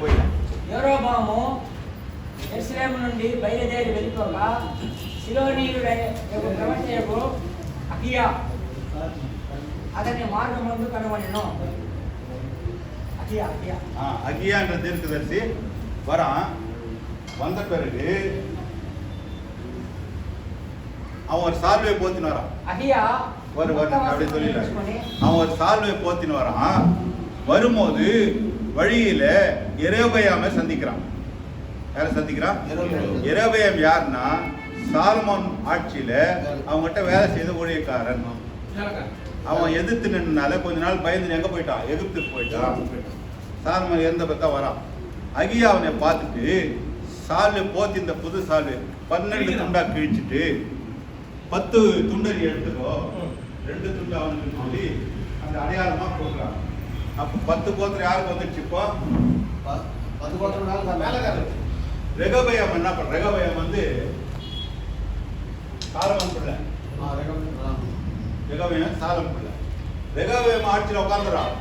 போயிட்டான். యెరోబాము యెరూషలేము నుండి బయలుదేరి వెళ్ళిపోగా షిలోనీయుడైన ప్రవక్తయగు అహియా అతని మార్గమందు కనుగొనెను. అహియా அகியா என்ற தீர்க்கதரிசி வரான். வந்த பிறகு அவன் ஒரு சால்வையை போத்தின்னு வரான். అహియా அப்படி சொல்லிடுறாரு. அவன் ஒரு சால்வையை போத்தின்னு வரான். வரும்போது வழியில எரேபயாமை சந்திக்கிறான். யாரை சந்திக்கிறான்? எரேபயாம் யாருன்னா சாலமோன் ஆட்சியில அவங்ககிட்ட வேலை செய்த ஊழியக்காரன். அவன் எதிர்த்து நின்னால கொஞ்ச நாள் பயந்து எங்க போயிட்டான்? எகிப்துக்கு போயிட்டான். சாலமோன் இறந்த பத்தா வரான். அகியா அவனை பார்த்துட்டு சால்வை போத்தி, இந்த புது சால்வை 12 துண்டா கிழிச்சிட்டு 10 துண்டறி எடுத்துக்கோ, 2 துண்டு அவனுக்கு சொல்லி அந்த அடையாளமா கொடுக்குறான். அப்போ 10 கோத்திரம் யாருக்கு வந்துடுச்சு? இப்போ 10 கோத்திரம் மேலக்காரர். ரெகபயாம் என்ன பண்ண? ரெகபயாம் வந்து சாலமன் பிள்ளை. ரெகபயாம் சாலமன் பிள்ளை. ரெகபயாம் ஆட்சியில் உட்காந்துறான்.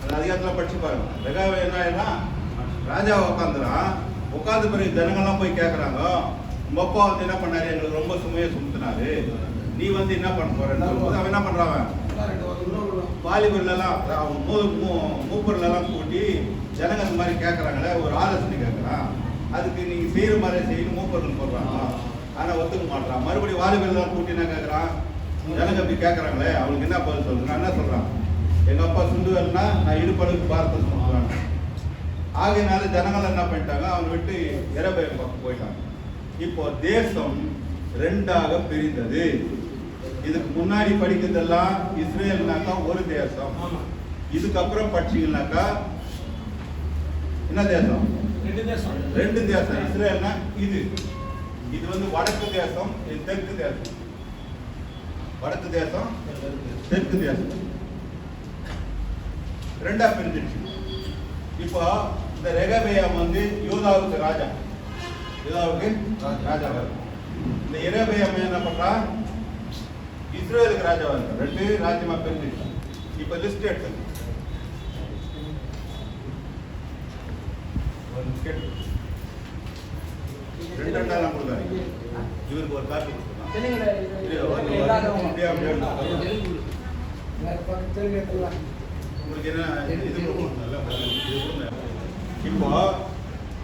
அந்த அதிகாரத்தில் படிச்சு பாருங்க. ரெகபயாம் என்ன ராஜா உட்காந்துறான். உட்காந்து பிறகு ஜனங்கள்லாம் போய் கேட்குறாங்க, உங்க அப்பா வந்து என்ன பண்ணாரு? எங்களுக்கு ரொம்ப சுமையை சுமத்தினாரு, நீ வந்து என்ன பண்ண போறேன்னு சொல்லும்போது அவன் என்ன பண்றான்? வாலிபர்லாம் மூப்பர்லாம் கூட்டி ஜனங்க இந்த மாதிரி கேட்கறாங்களே, ஒரு ஆலோசனை கேட்கறான். அதுக்கு நீங்க செய்யற மாதிரி செய்யணும் மூப்பர்கள் போடுறாங்க. ஆனா ஒத்துக்க மாட்டான். மறுபடியும் வாலிபர்லாம் கூட்டி என்ன கேட்கறான்? ஜனங்க அப்படி கேட்கறாங்களே, அவங்களுக்கு என்ன பதில் சொல்றான்? என்ன சொல்றான்? எங்க அப்பா சுண்டுவல்னா நான் இடுப்படுக்கு பாரத்தை சுமத்துவாங்க. ஆகையினால ஜனங்கள் என்ன பண்ணிட்டாங்க? அவனை விட்டு எரேபயாம் பக்கம் போயிட்டாங்க. இப்போ தேசம் 2ஆக பிரிந்தது. இதுக்கு முன்னாடி படிக்கிறதெல்லாம் இஸ்ரேல்னாக்கா ஒரு தேசம். இதுக்கப்புறம் படிச்சீங்கன்னாக்கா என்ன தேசம்? 2 தேசம். இஸ்ரேல்னா இது வந்து வடக்கு தேசம், இது தெற்கு தேசம். வடக்கு தேசம், தெற்கு தேசம் 2ஆ பிரிஞ்சிடுச்சு. இப்போ இந்த ரெகபயாம் வந்து யூதாவுக்கு ராஜா, யூதாவுக்கு ராஜா. இந்த எரேபயாம் என்ன பண்றான்? இஸ்ரேலுக்கு ராஜாவா இருக்க. 2 ராஜ்யமா பிரிஞ்சிருக்கான். இப்ப லிஸ்ட் எடுத்து ரெண்டாம் கொடுத்தாரு. இவருக்கு ஒரு காப்பி கொடுத்துருக்கான். உங்களுக்கு என்ன இது கொடுக்கணும்ல? இப்போ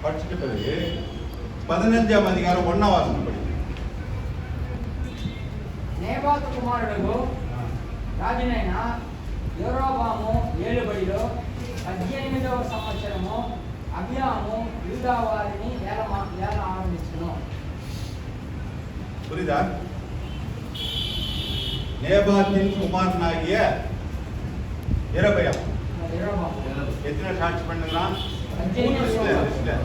படிச்சுட்டு பிறகு 15ஆம் அதிகாரம் 1ஆம் வசனம் படி. నేబాతు కుమారుడు రాజునైన యెరోబాము 7 బడిలో 18వ సంవత్సరము అబియాము యూదా వారిని ఏల ఆరంభించును. புரியுதா? நேபாத்தின் குமாரனாகிய எரேபயாம் எத்தனை வருஷம் ஆட்சி பண்ணுறான்? 18 సంవత్సరం.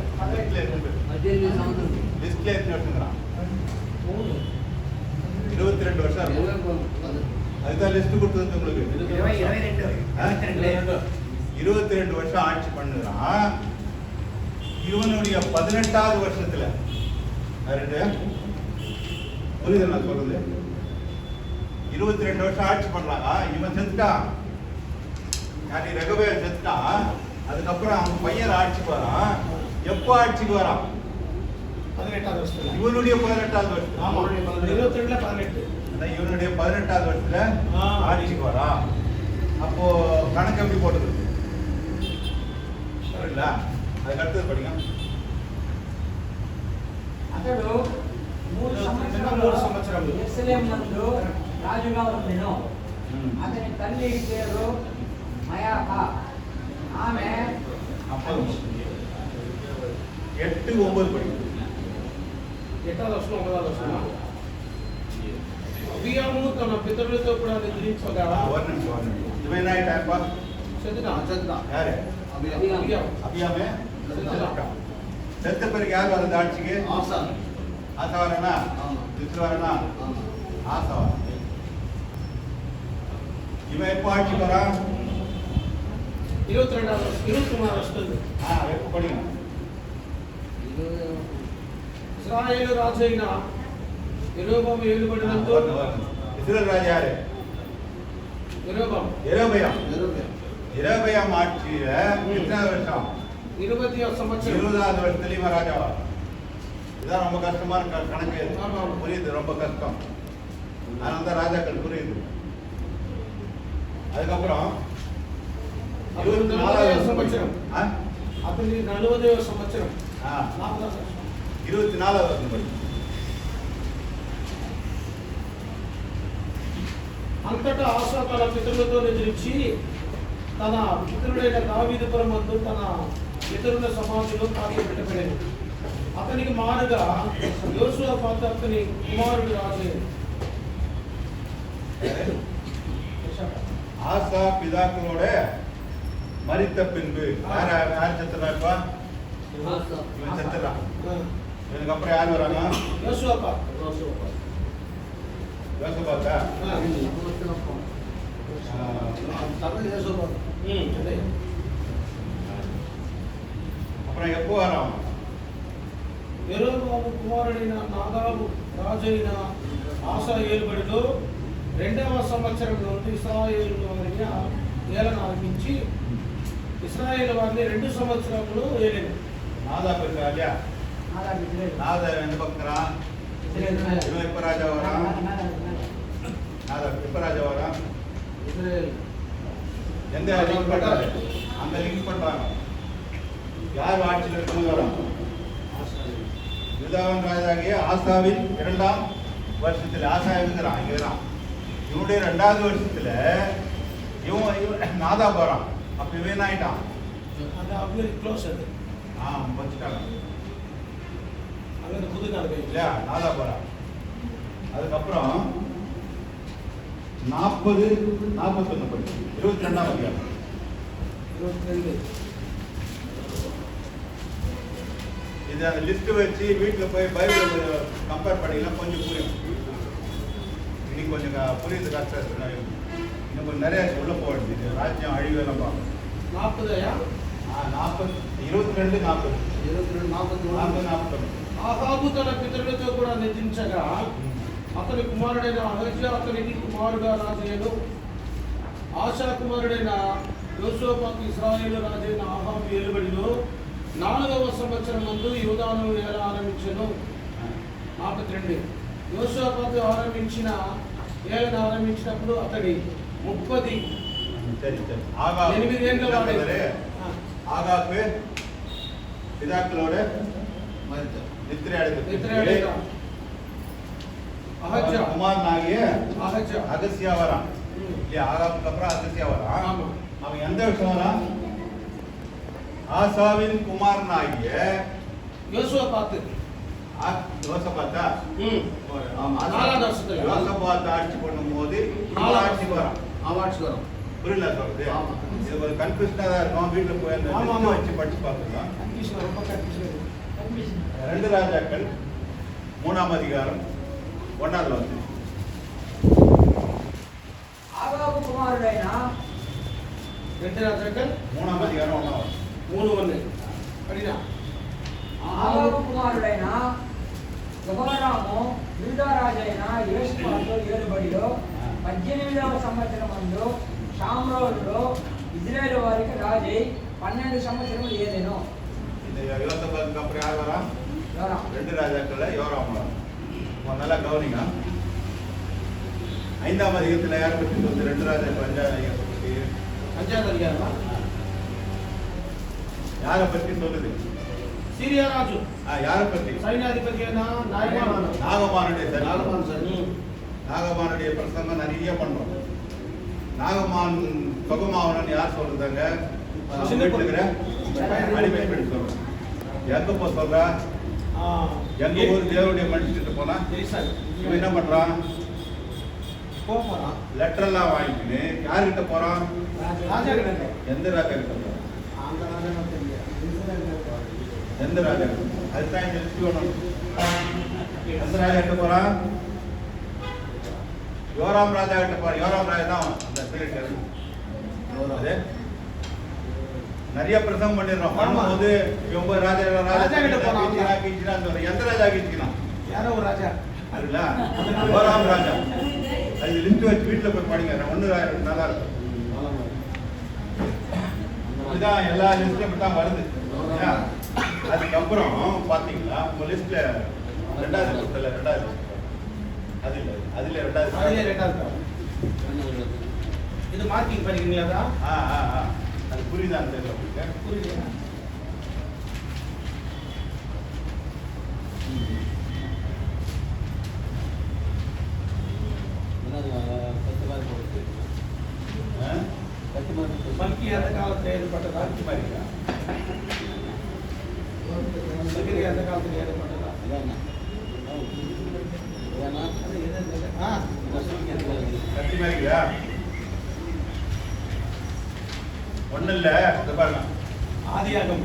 லிஸ்ட்ல எத்தனை வருஷங்கிறான்? 22 வருஷம் இருக்கும். அதுதான் லிஸ்ட் கொடுத்தது உங்களுக்கு. 22 வருஷம் ஆட்சி பண்ணுறான். இவனுடைய 18வது வருஷத்துல புரியுது நான் சொல்றது? 22 வருஷம் ஆட்சி பண்ணலாங்க. இவன் செத்துட்டான். ரெகபயாம் செத்துட்டான். அதுக்கப்புறம் அவன் பையன் ஆட்சிக்கு வரான். எப்போ ஆட்சிக்கு வரான்? 18வது வருஷத்துல. இவனுடைய 18வது வருஷம். ஆமா, 22ல 18. இவனுடைய 18வது வருஷத்துல ஆட்சிக்கு வரான். அப்போ கணக்கு எப்படி போட்டது? சரிங்களா? அதுக்கு அடுத்தது படிங்க. అతడు 3 సంవత్సరాలు యెరూషలేము నందు రాజుగా ఉండెను. అతని తల్లి పేరు మయాక. ఆమె 8-9 படிங்க. 8వ வருஷం 9వ வருషం. అబియాము తన పితరులతో కూడా నిద్రించగా ஒரு நிமிஷம் இவன் என்ன ஆயிட்டான்ப்பா? செத்துட்டான் யாரு? அபியாம் அபியாமே செத்துட்டான். செத்த பிறகு யார் வருது ஆட்சிக்கு? ஆசா ஆசா வரனா? ஆமா. சித்து வரனா? ஆமா. ஆசா வர. இவன் எப்போ ஆட்சி வரான்? 22வது வருஷம் 23வது வருஷத்துல எப்போ படிங்க? ఇశ్రాయేలు రాజైన యెరొబాము ఏలుబడినందు இஸ்ரேல் ராஜா யாரு? యెరొబాము எரோபயாம். எரோபியாம். எரோபயாம் ஆட்சியில எத்தனாவது வருஷம்? 20వ సంవత్సరం 20வது வருஷத்துல இவன் ராஜாவா? இதான் ரொம்ப கஷ்டமான கணக்கு. ஆமா. புரியுது, ரொம்ப கஷ்டம். அதனால தான் ராஜாக்கள் புரியுது. அதுக்கப்புறம் 24వ సంవత్సరం ஆ? అతని 40వ సంవత్సరం ஆ. 40వ సంవత్సరం 24வது வருஷம் படி. అంతటా ఆసా తన పితరులతో నిద్రించి తన పితరుడైన దావీదుపురమందు తన పితరుల సమాధిలో పాతి పెట్టబడేది. అతనికి మారుగా యోషువపాతు అతని కుమారుడు రాజయ్యాడు. ஆசா பிதாக்களோட மரித்த பின்பு யார் செத்துறாப்பா? இவன் செத்துறான். இவனுக்கு அப்புறம் யார் வராங்க? యోషువపాతు யோசபாத்தா? தமிழ் యేసోబాబు. అదే அப்புறம் எப்போ வரான்? యెరొబాము కుమారుడైన నాదాబు రాజైన ఆసా ఏలుబడిలో 2వ సంవత్సరం నుండి ఇశ్రాయేలు వారిని ఏలన ఆరంభించి ఇశ్రాయేలు వారిని 2 సంవత్సరములు ఏలేను. நாதா இருக்காங்க. நாதா எந்த பக்கம்? இவன் எப்ப ராஜா வரான்? நாதா எப்ப ராஜா வரான்? இஸ்ரேல் எந்த லிங்க் பண்றாங்க? அந்த லிங்க் பண்றாங்க. யார் ஆட்சியில் இருக்கும்போது வரான்? யூதாவின் ராஜாகிய ஆசாவின் 2ஆம் வருஷத்துல ஆசா இருக்கிறான், இங்க இருக்கிறான். இவனுடைய 2வது வருஷத்துல இவன் நாதா போறான். அப்ப இவன் என்ன ஆயிட்டான்? அது அவங்க க்ளோஸ் அது வச்சுட்டாங்க அங்கே புது நாள் இல்லையா? நாதா போறான். அதுக்கப்புறம் 40 41 படி 22ஆம் அதிகாரம். 22 இது அந்த லிஸ்ட் வச்சு வீட்டில் போய் பைபிள் கம்பேர் பண்ணிக்கலாம், கொஞ்சம் புரியும். இன்னைக்கு கொஞ்சம் புரியுது கஷ்டம். இன்னும் கொஞ்சம் நிறைய உள்ள போக வேண்டியது. ராஜ்யம் அழிவெல்லாம் பார்க்கணும். 40 40 22 40 22 41 41. ఆహాబు తన పితరులతో కూడా నిద్రించగా అతని కుమారుడైన అహజ్యా అతనికి కుమారుగా రాజయ్యను. ఆశా కుమారుడైన యోషువపాతు ఇశ్రాయేలు రాజైన ఆహాబు ఏలుబడిలో 4వ సంవత్సరం నందు యూదాను ఏల ఆరంభించెను. 42 యోషువపాతు ఏలన ఆరంభించినప్పుడు అతడి 30 சரி சரி. ஆகா 8 ఏళ్ల వాడే. ஆகாக்கு பிதாக்களோட மரித்த நித்திரை அடைந்து నిద్ర అహజ్యా குமாரனாகிய అహజ్యా அகசியா வரான். இல்லையா? ஆகாவுக்கு அப்புறம் அகசியா வரான். ஆமா. அவன் எந்த வருஷம் வரான்? ஆசாவின் குமாரனாகிய யோசுவபாத்து யோசபாத்தா? ஆமா. 4வது வருஷத்துல யோசபாத் ஆட்சி பண்ணும்போது நாலாம் ஆட்சிக்கு வரான். ஆவாட்சிகரம். புரியல சொல்றது? ஆமா. இது ஒரு கன்ஃபியூஷனா தான் இருக்கும். வீட்டுல போய் அந்த ஆமா, list ஆமா. வச்சு படிச்சு பார்த்துக்கலாம். கன்ஃபியூஷன் ரொம்ப கன்ஃபியூஷன் 2 ராஜாக்கள் 3ஆம் அதிகாரம் 1வது வசனம். ఆగాబు కుమారుడైన 2 రాజాக்கள் 3ஆம் அதிகாரம் 1வது வசனம். 3:1 అడినా ఆగాబు కుమారుడైన యెహోరాము యూదా రాజైన యోషువపాతు ఏలుబడిలో 18వ సంవత్సరమందు షామ్రోనులో ఇశ్రాయేలు వారికి రాజై 12 సంవత్సరములు ఏలెను. இந்த யோசபாத்துக்கு அப்புறம் யார் வரா? యోరాము 2 ராஜாக்கள்ல யோராம் வரான். நல்லா கவனிங்க. 5ஆம் அதிகாரத்துல யாரை பற்றி சொல்லுது? 2 ராஜாக்கள் 5ஆம் அதிகாரத்தை பற்றி పంచాయతీగారా யாரை பற்றி சொல்லுது? సిరియా రాజు யாரை பற்றி? సైన్యాధిపతి అయిన నాయమాను நாகமானுடைய நாகமான் சரித்திரம். சரி. நாகமானுடைய பிரசங்கம் நிறைய பண்றோம். நாகமான் சுகமாவனன் யார் சொல்றதாங்க? சின்ன பொண்ணு. அடிமை பெண் சொல்றோம். எங்க போ சொல்றா? எங்க ஊர் தேவனுடைய மனுஷன் போனா తెలిసాడు இவன் என்ன பண்றான்? போக போறான். லெட்டர் எல்லாம் வாங்கிக்கின்னு யாருக்கிட்ட போறான்? ராஜா கிட்ட. எந்த ராஜா கிட்ட போறான்? அந்த ராஜா தெரியல. எந்த ராஜா? அதுதான் இந்த லிஸ்ட் வேணும். எந்த ராஜா கிட்ட போறான்? யோராம் ராஜா கிட்ட போறான். யோராம் ராஜா தான் அந்த சிலைக்கு அது நிறைய பிரசங்கம் பண்ணிடுறோம். பண்ணும்போது இவங்க ராஜா ராஜா கிட்ட போறான். கீச்சினா எந்த ராஜா கீச்சிக்கணும்? யாரோ ஒரு ராஜா. அதுல யோராம் ராஜா. அது லிஸ்ட் வச்சு வீட்டுல போய் படிங்க. ஒண்ணு நல்லா இருக்கும். இதுதான் எல்லா லிஸ்ட்லயும் தான் வருது. அதுக்கப்புறம் பாத்தீங்களா உங்க லிஸ்ட்ல ரெண்டாவது கொடுத்தல ரெண்டாவது அதுல அதுல ரெண்டாவது. இது மார்க்கிங் பண்ணிக்கிறீங்களா? அது புரியுதான்னு தெரியல உங்களுக்கு. புரியல. மல்கி அந்த காலத்துல ஏற்பட்டதா? சகிரி அந்த காலத்துல ஏற்பட்டதா? கத்தி மாதிரியா? ஒண்ணு இல்ல, இத பாருங்க. ஆதியாகம்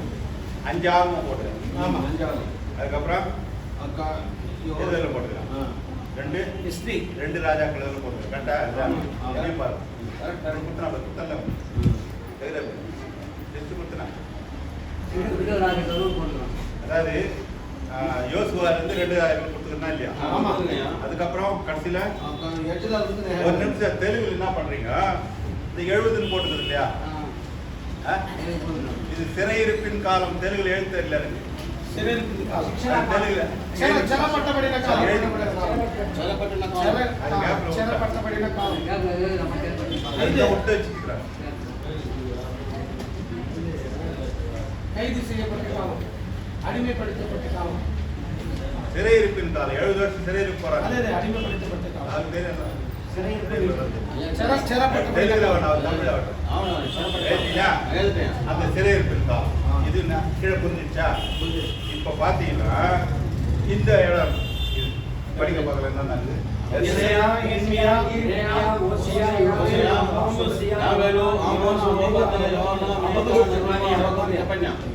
5 ஆகமம் போட்டுருக்கேன். ஆமா. அதுக்கப்புறம் எதுல போட்டுருக்கேன்? 2 ஹிஸ்டரி 2 ராஜாக்கள் எதுல போட்டுருக்கேன்? கரெக்டா? ஆமா. எதையும் பாருங்க. கரெக்டா குத்துனா குத்தல. எதுல ஜஸ்ட் குத்துனா. அதாவது யோசுவா இருந்து 2 ராஜாக்கள் கொடுத்துருக்கா இல்லையா? ஆமா. அதுக்கப்புறம் கடைசியில எட்டுல இருந்து ஒரு நிமிஷம் தெலுங்குல என்ன பண்றீங்க? இந்த 70 போட்டுக்குது இல்லையா? இது சிறையிருப்பின் காலம். தெலுங்குல எழுத்து தெரியல எனக்கு. சிறையிருப்பின் காலம். தெலுங்குல చెరపట్టబడిన కాలం. அது చెరపట్టబడిన కాలం. இதை விட்டு வச்சுக்கிறாங்க. கைது செய்யப்பட்ட காலம். அடிமைப்படுத்தப்பட்ட காலம். சிறையிருப்பின் காலம். 70 வருஷம் சிறையிருப்பு போறாங்க. அதே அடிமைப்படுத்தப்பட்ட காலம். அது பேர் என்ன? చెరపట్టబడిన தெலுங்குல కాలం. வேணாம், தமிழ்ல வேண்டாம். எழுதியா? அந்த சிறையிருப்பின் காலம். இது கீழே புரிஞ்சிச்சா? இப்ப பாத்தீங்கன்னா இந்த இடம் இது படிக்க பார்க்கல என்ன நடக்குது? எசேயா, எர்மியா, ஓசியா,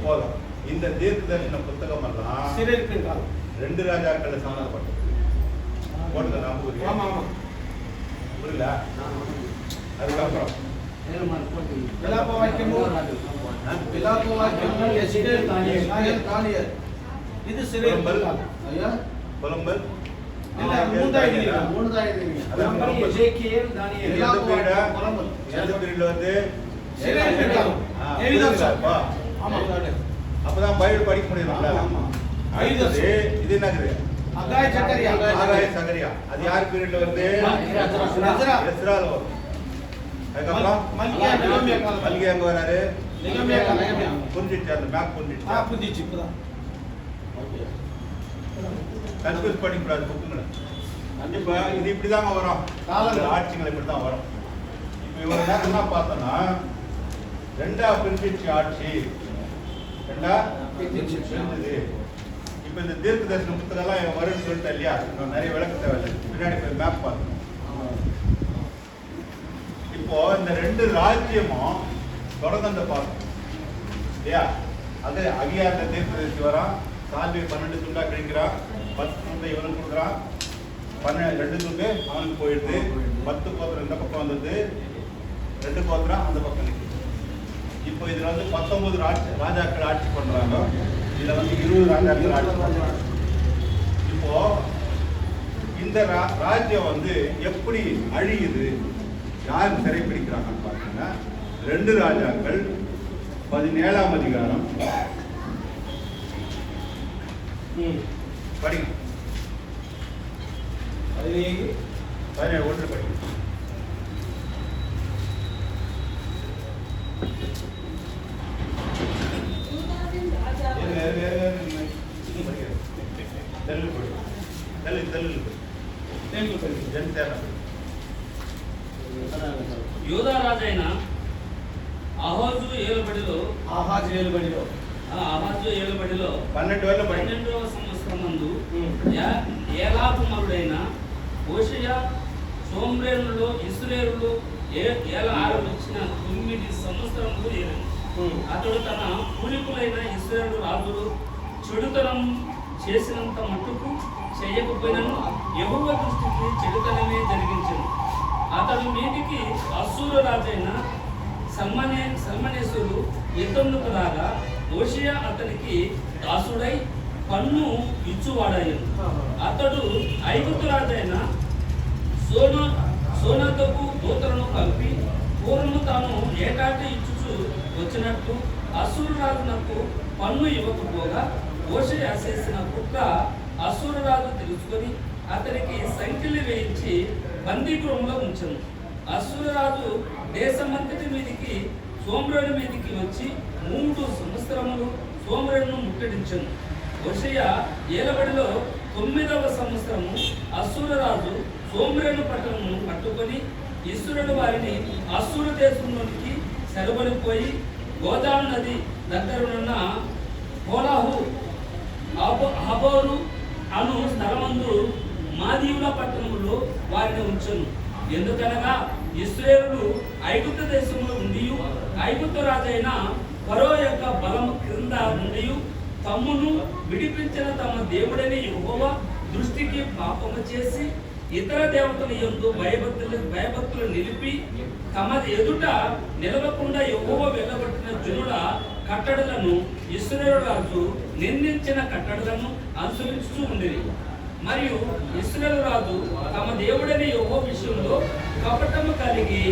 போதும். இந்த தீர்க்கதரிசன புத்தகம் எல்லாம் சிறையிருப்பின் காலம். 2 ராஜாக்கள் சம்பந்தப்பட்டது. போட்டுக்க நான் புரியுது. ஆமா ஆமா. புரியல? அதுக்கப்புறம் விலாப வாக்கியமு பிலாத்து வாக்கியము எஸ்தேர் தானியேல் இது சிறையிருப்பின் காலம். ஐயா புலம்பல் இல்ல, மூன்றாவது மூணாவது அதான் எசேக்கியேல், தானியேல். எந்த பீரியடா? எந்த பீரியட்ல வந்து சிறையிருப்பின் காலம். புரியுதுங்களா? ஆமா. அப்பதான் பைபிள் படிக்க முடியும்ல. ஐதசு. இது என்னது? அகாய் சக்கரியா. ஆகாய சகரியா. அது யார் பீரியட்ல வருது? எஸ்ரா. எஸ்ரால வரும். அதுக்கப்புறம் மல்கியா, நெகமியா காலம். மல்கியா எங்க வராரு? நெகமியா காலம். புரிஞ்சிச்சு, அந்த மேப் புரிஞ்சிச்சு. புரிஞ்சிச்சு இப்பதான். கன்ஃபியூஸ் பண்ணிக்கூடாது புக்குங்களை. இப்ப இது இப்படிதாங்க வரும். காலங்கள் ஆட்சிகள் இப்படிதான் வரும். இப்ப இவங்க என்ன பார்த்தோம்னா 2 பிரிஞ்சிச்சு ஆட்சி. 2 பிரிஞ்சது. இப்ப இந்த தீர்க்க தரிசன புத்தகம் எல்லாம் வரும்னு சொல்லிட்டு இல்லையா? இன்னும் நிறைய விளக்க தேவையில்லை. பின்னாடி போய் மேப் பார்க்கணும். இப்போ இந்த 2 ராஜ்யமும் தொடர்ந்து பார்க்கணும் இல்லையா? அது அகியார்ல தீர்க்கதரிசி வரான். சால்வி 12 துண்டா கிடைக்கிறான். 10 துண்டை இவனுக்கு கொடுக்குறான். 2 துண்டு அவனுக்கு போயிடுது. 10 கோத்திரம் இந்த பக்கம் வந்தது. 2 கோத்திரம் அந்த பக்கம் நிற்குது. இப்போ இதுல வந்து 19 ராஜாக்கள் ஆட்சி பண்றாங்க. இதுல வந்து 20 ராஜாக்கள் ஆட்சி பண்றாங்க. இப்போ இந்த ராஜ்யம் வந்து எப்படி அழியுது? யார் சிறைப்பிடிக்கிறாங்கன்னு பார்த்தீங்கன்னா 2 ராஜாக்கள் 17ஆம் அதிகாரம் படிங்க. 17 ஒன்று படிங்க. యూదా రాజైన అహాజు ఏలుబడిలో ఆహాజు ఏలుబడిలో 12వ సంవత్సరం నందు ఏలా కుమారుడైన హోషేయ సోమ్రేనులో ఇశ్రాయేలు ఏల ఆరంభించిన 9 సంవత్సరములు ఏలెను. అతడు తన పూర్వీకులైన ఇశ్రాయేలు రాజులు చెడుతనం చేసినంత మట్టుకు చేయకపోయినను యెహోవా దృష్టికి చెడుతనమే జరిగించెను. అతడు మీదికి అశ్షూరు రాజైన సల్మనేశ్వరుడు యుద్ధమునకు రాగా హోషేయ అతనికి దాసుడై పన్ను ఇచ్చువాడాయను. అతడు ఐగుప్తు రాజైన సోనతకు దూతలను పంపి పూర్వము తాను ఏటాటి ఇచ్చుచు వచ్చినట్టు అశ్షూరు రాజునకు పన్ను ఇవ్వకపోగా హోషేయ చేసిన కుట్ర అశ్షూరు రాజు తెలుసుకొని అతనికి సంఖ్యలు వేయించి బందీగృహంలో ఉంచెను. అశ్షూరు రాజు దేశమంతటి మీదికి సోమ్రోను మీదికి వచ్చి 3 సంవత్సరములు సోమ్రోను ముట్టడించెను. హోషేయ ఏలబడిలో 9వ సంవత్సరము అశ్షూరు రాజు సోమ్రోను పట్టణమును పట్టుకొని ఇశ్రాయేలు వారిని అశ్షూరు దేశంలోనికి సెలవలిపోయి గోదావరి నది దగ్గరనున్న కోలాహు హబోరు అను స్థలమందు మాదీవుల పట్టణములో వారిని ఉంచెను. ఎందుకనగా ఇశ్రాయేలు ఐగుప్తు దేశంలో ఉండి ఐగుప్తు రాజైన ఫరో యొక్క బలము క్రింద నుండి తమ్మును విడిపించిన తమ దేవుడైన యెహోవా దృష్టికి పాపము చేసి ఇతర దేవతల యందు భయభక్తులు నిలిపి తమ ఎదుట నిలవకుండా యెహోవా వెళ్ళగొట్టిన జనుల కట్టడలను ఇశ్రాయేలు రాజు నిందించిన కట్టడలను అనుసరిస్తూ ఉండేది. మరియు ఇశ్రాయేలు రాజు తమ దేవుడైన యెహోవా విషయంలో కపటము కలిగి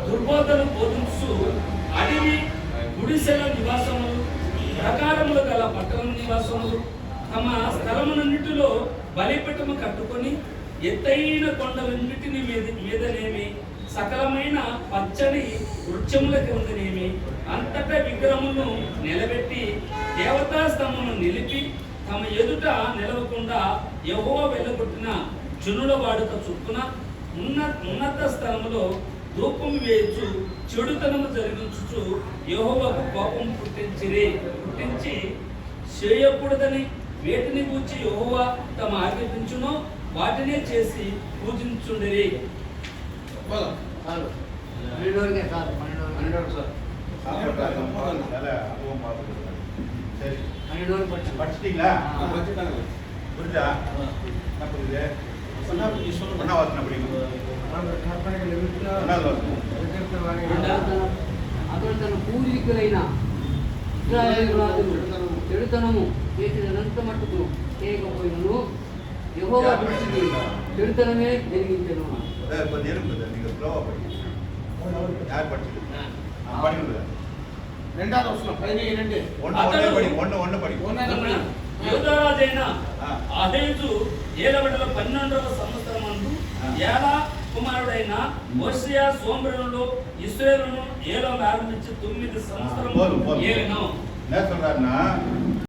దుర్బోధను బోధించు అడవి గుడిసెల నివాసములు ప్రకారములు గల పట్టణ నివాసములు తమ స్థలములన్నిటిలో బలిపీఠము కట్టుకొని ఎత్తైన కొండలన్నిటిని మీదనేమి సకలమైన పచ్చని వృక్షముల కిందనేమి అంతటా విగ్రహమును నిలబెట్టి దేవతా స్తంభమును నిలిపి తమ ఎదుట నిలవకుండా యెహోవా వెళ్ళగొట్టిన జనుల వాడుక చొప్పున ఉన్నత స్థలములో ధూపం వేయచ్చు చెడుతనము జరిగించుచు యెహోవాకు కోపం పుట్టించి చేయకూడదని వేటిని గూర్చి యెహోవా తమ ఆజ్ఞాపించునో వాటినే చేసి పూజించుండిరి. చాలు. 12 వరకే సార్, 12 వరకు. సార్ சரி 12 వరకు పట్టు. படிச்சிட்டீங்களா புரிஞ்சா என்ன புரியுது ஒன்னா வாசனை பிடிக்கும் ஒன்னாவது வாசனை అతడు తన పూర్వీకులైన ఇశ్రాయేలు రాజులు చెడుతనము చేసినంత మట్టుకు చేయకపోయినను యెహోవా దృష్టికి చెడుతనమే జరిగించెను. கொஞ்சம் இருக்குது நீங்க ஸ்லோவா படிங்க யார் படிச்சது படிக்கிறது రెండోది వస్తున్నాం పైన ఏంటంటే ஒன்னு படி యోధారాజైన అహేజు ఏలబడిలో 12వ సంవత్సరమందు ఏలా కుమారుడైన హోషేయ సోమ్రోనులో ఇశ్రాయేలును ఏలం ఆరంభించి 9 సంవత్సరములు ఏలెను. என்ன சொல்றாருன்னா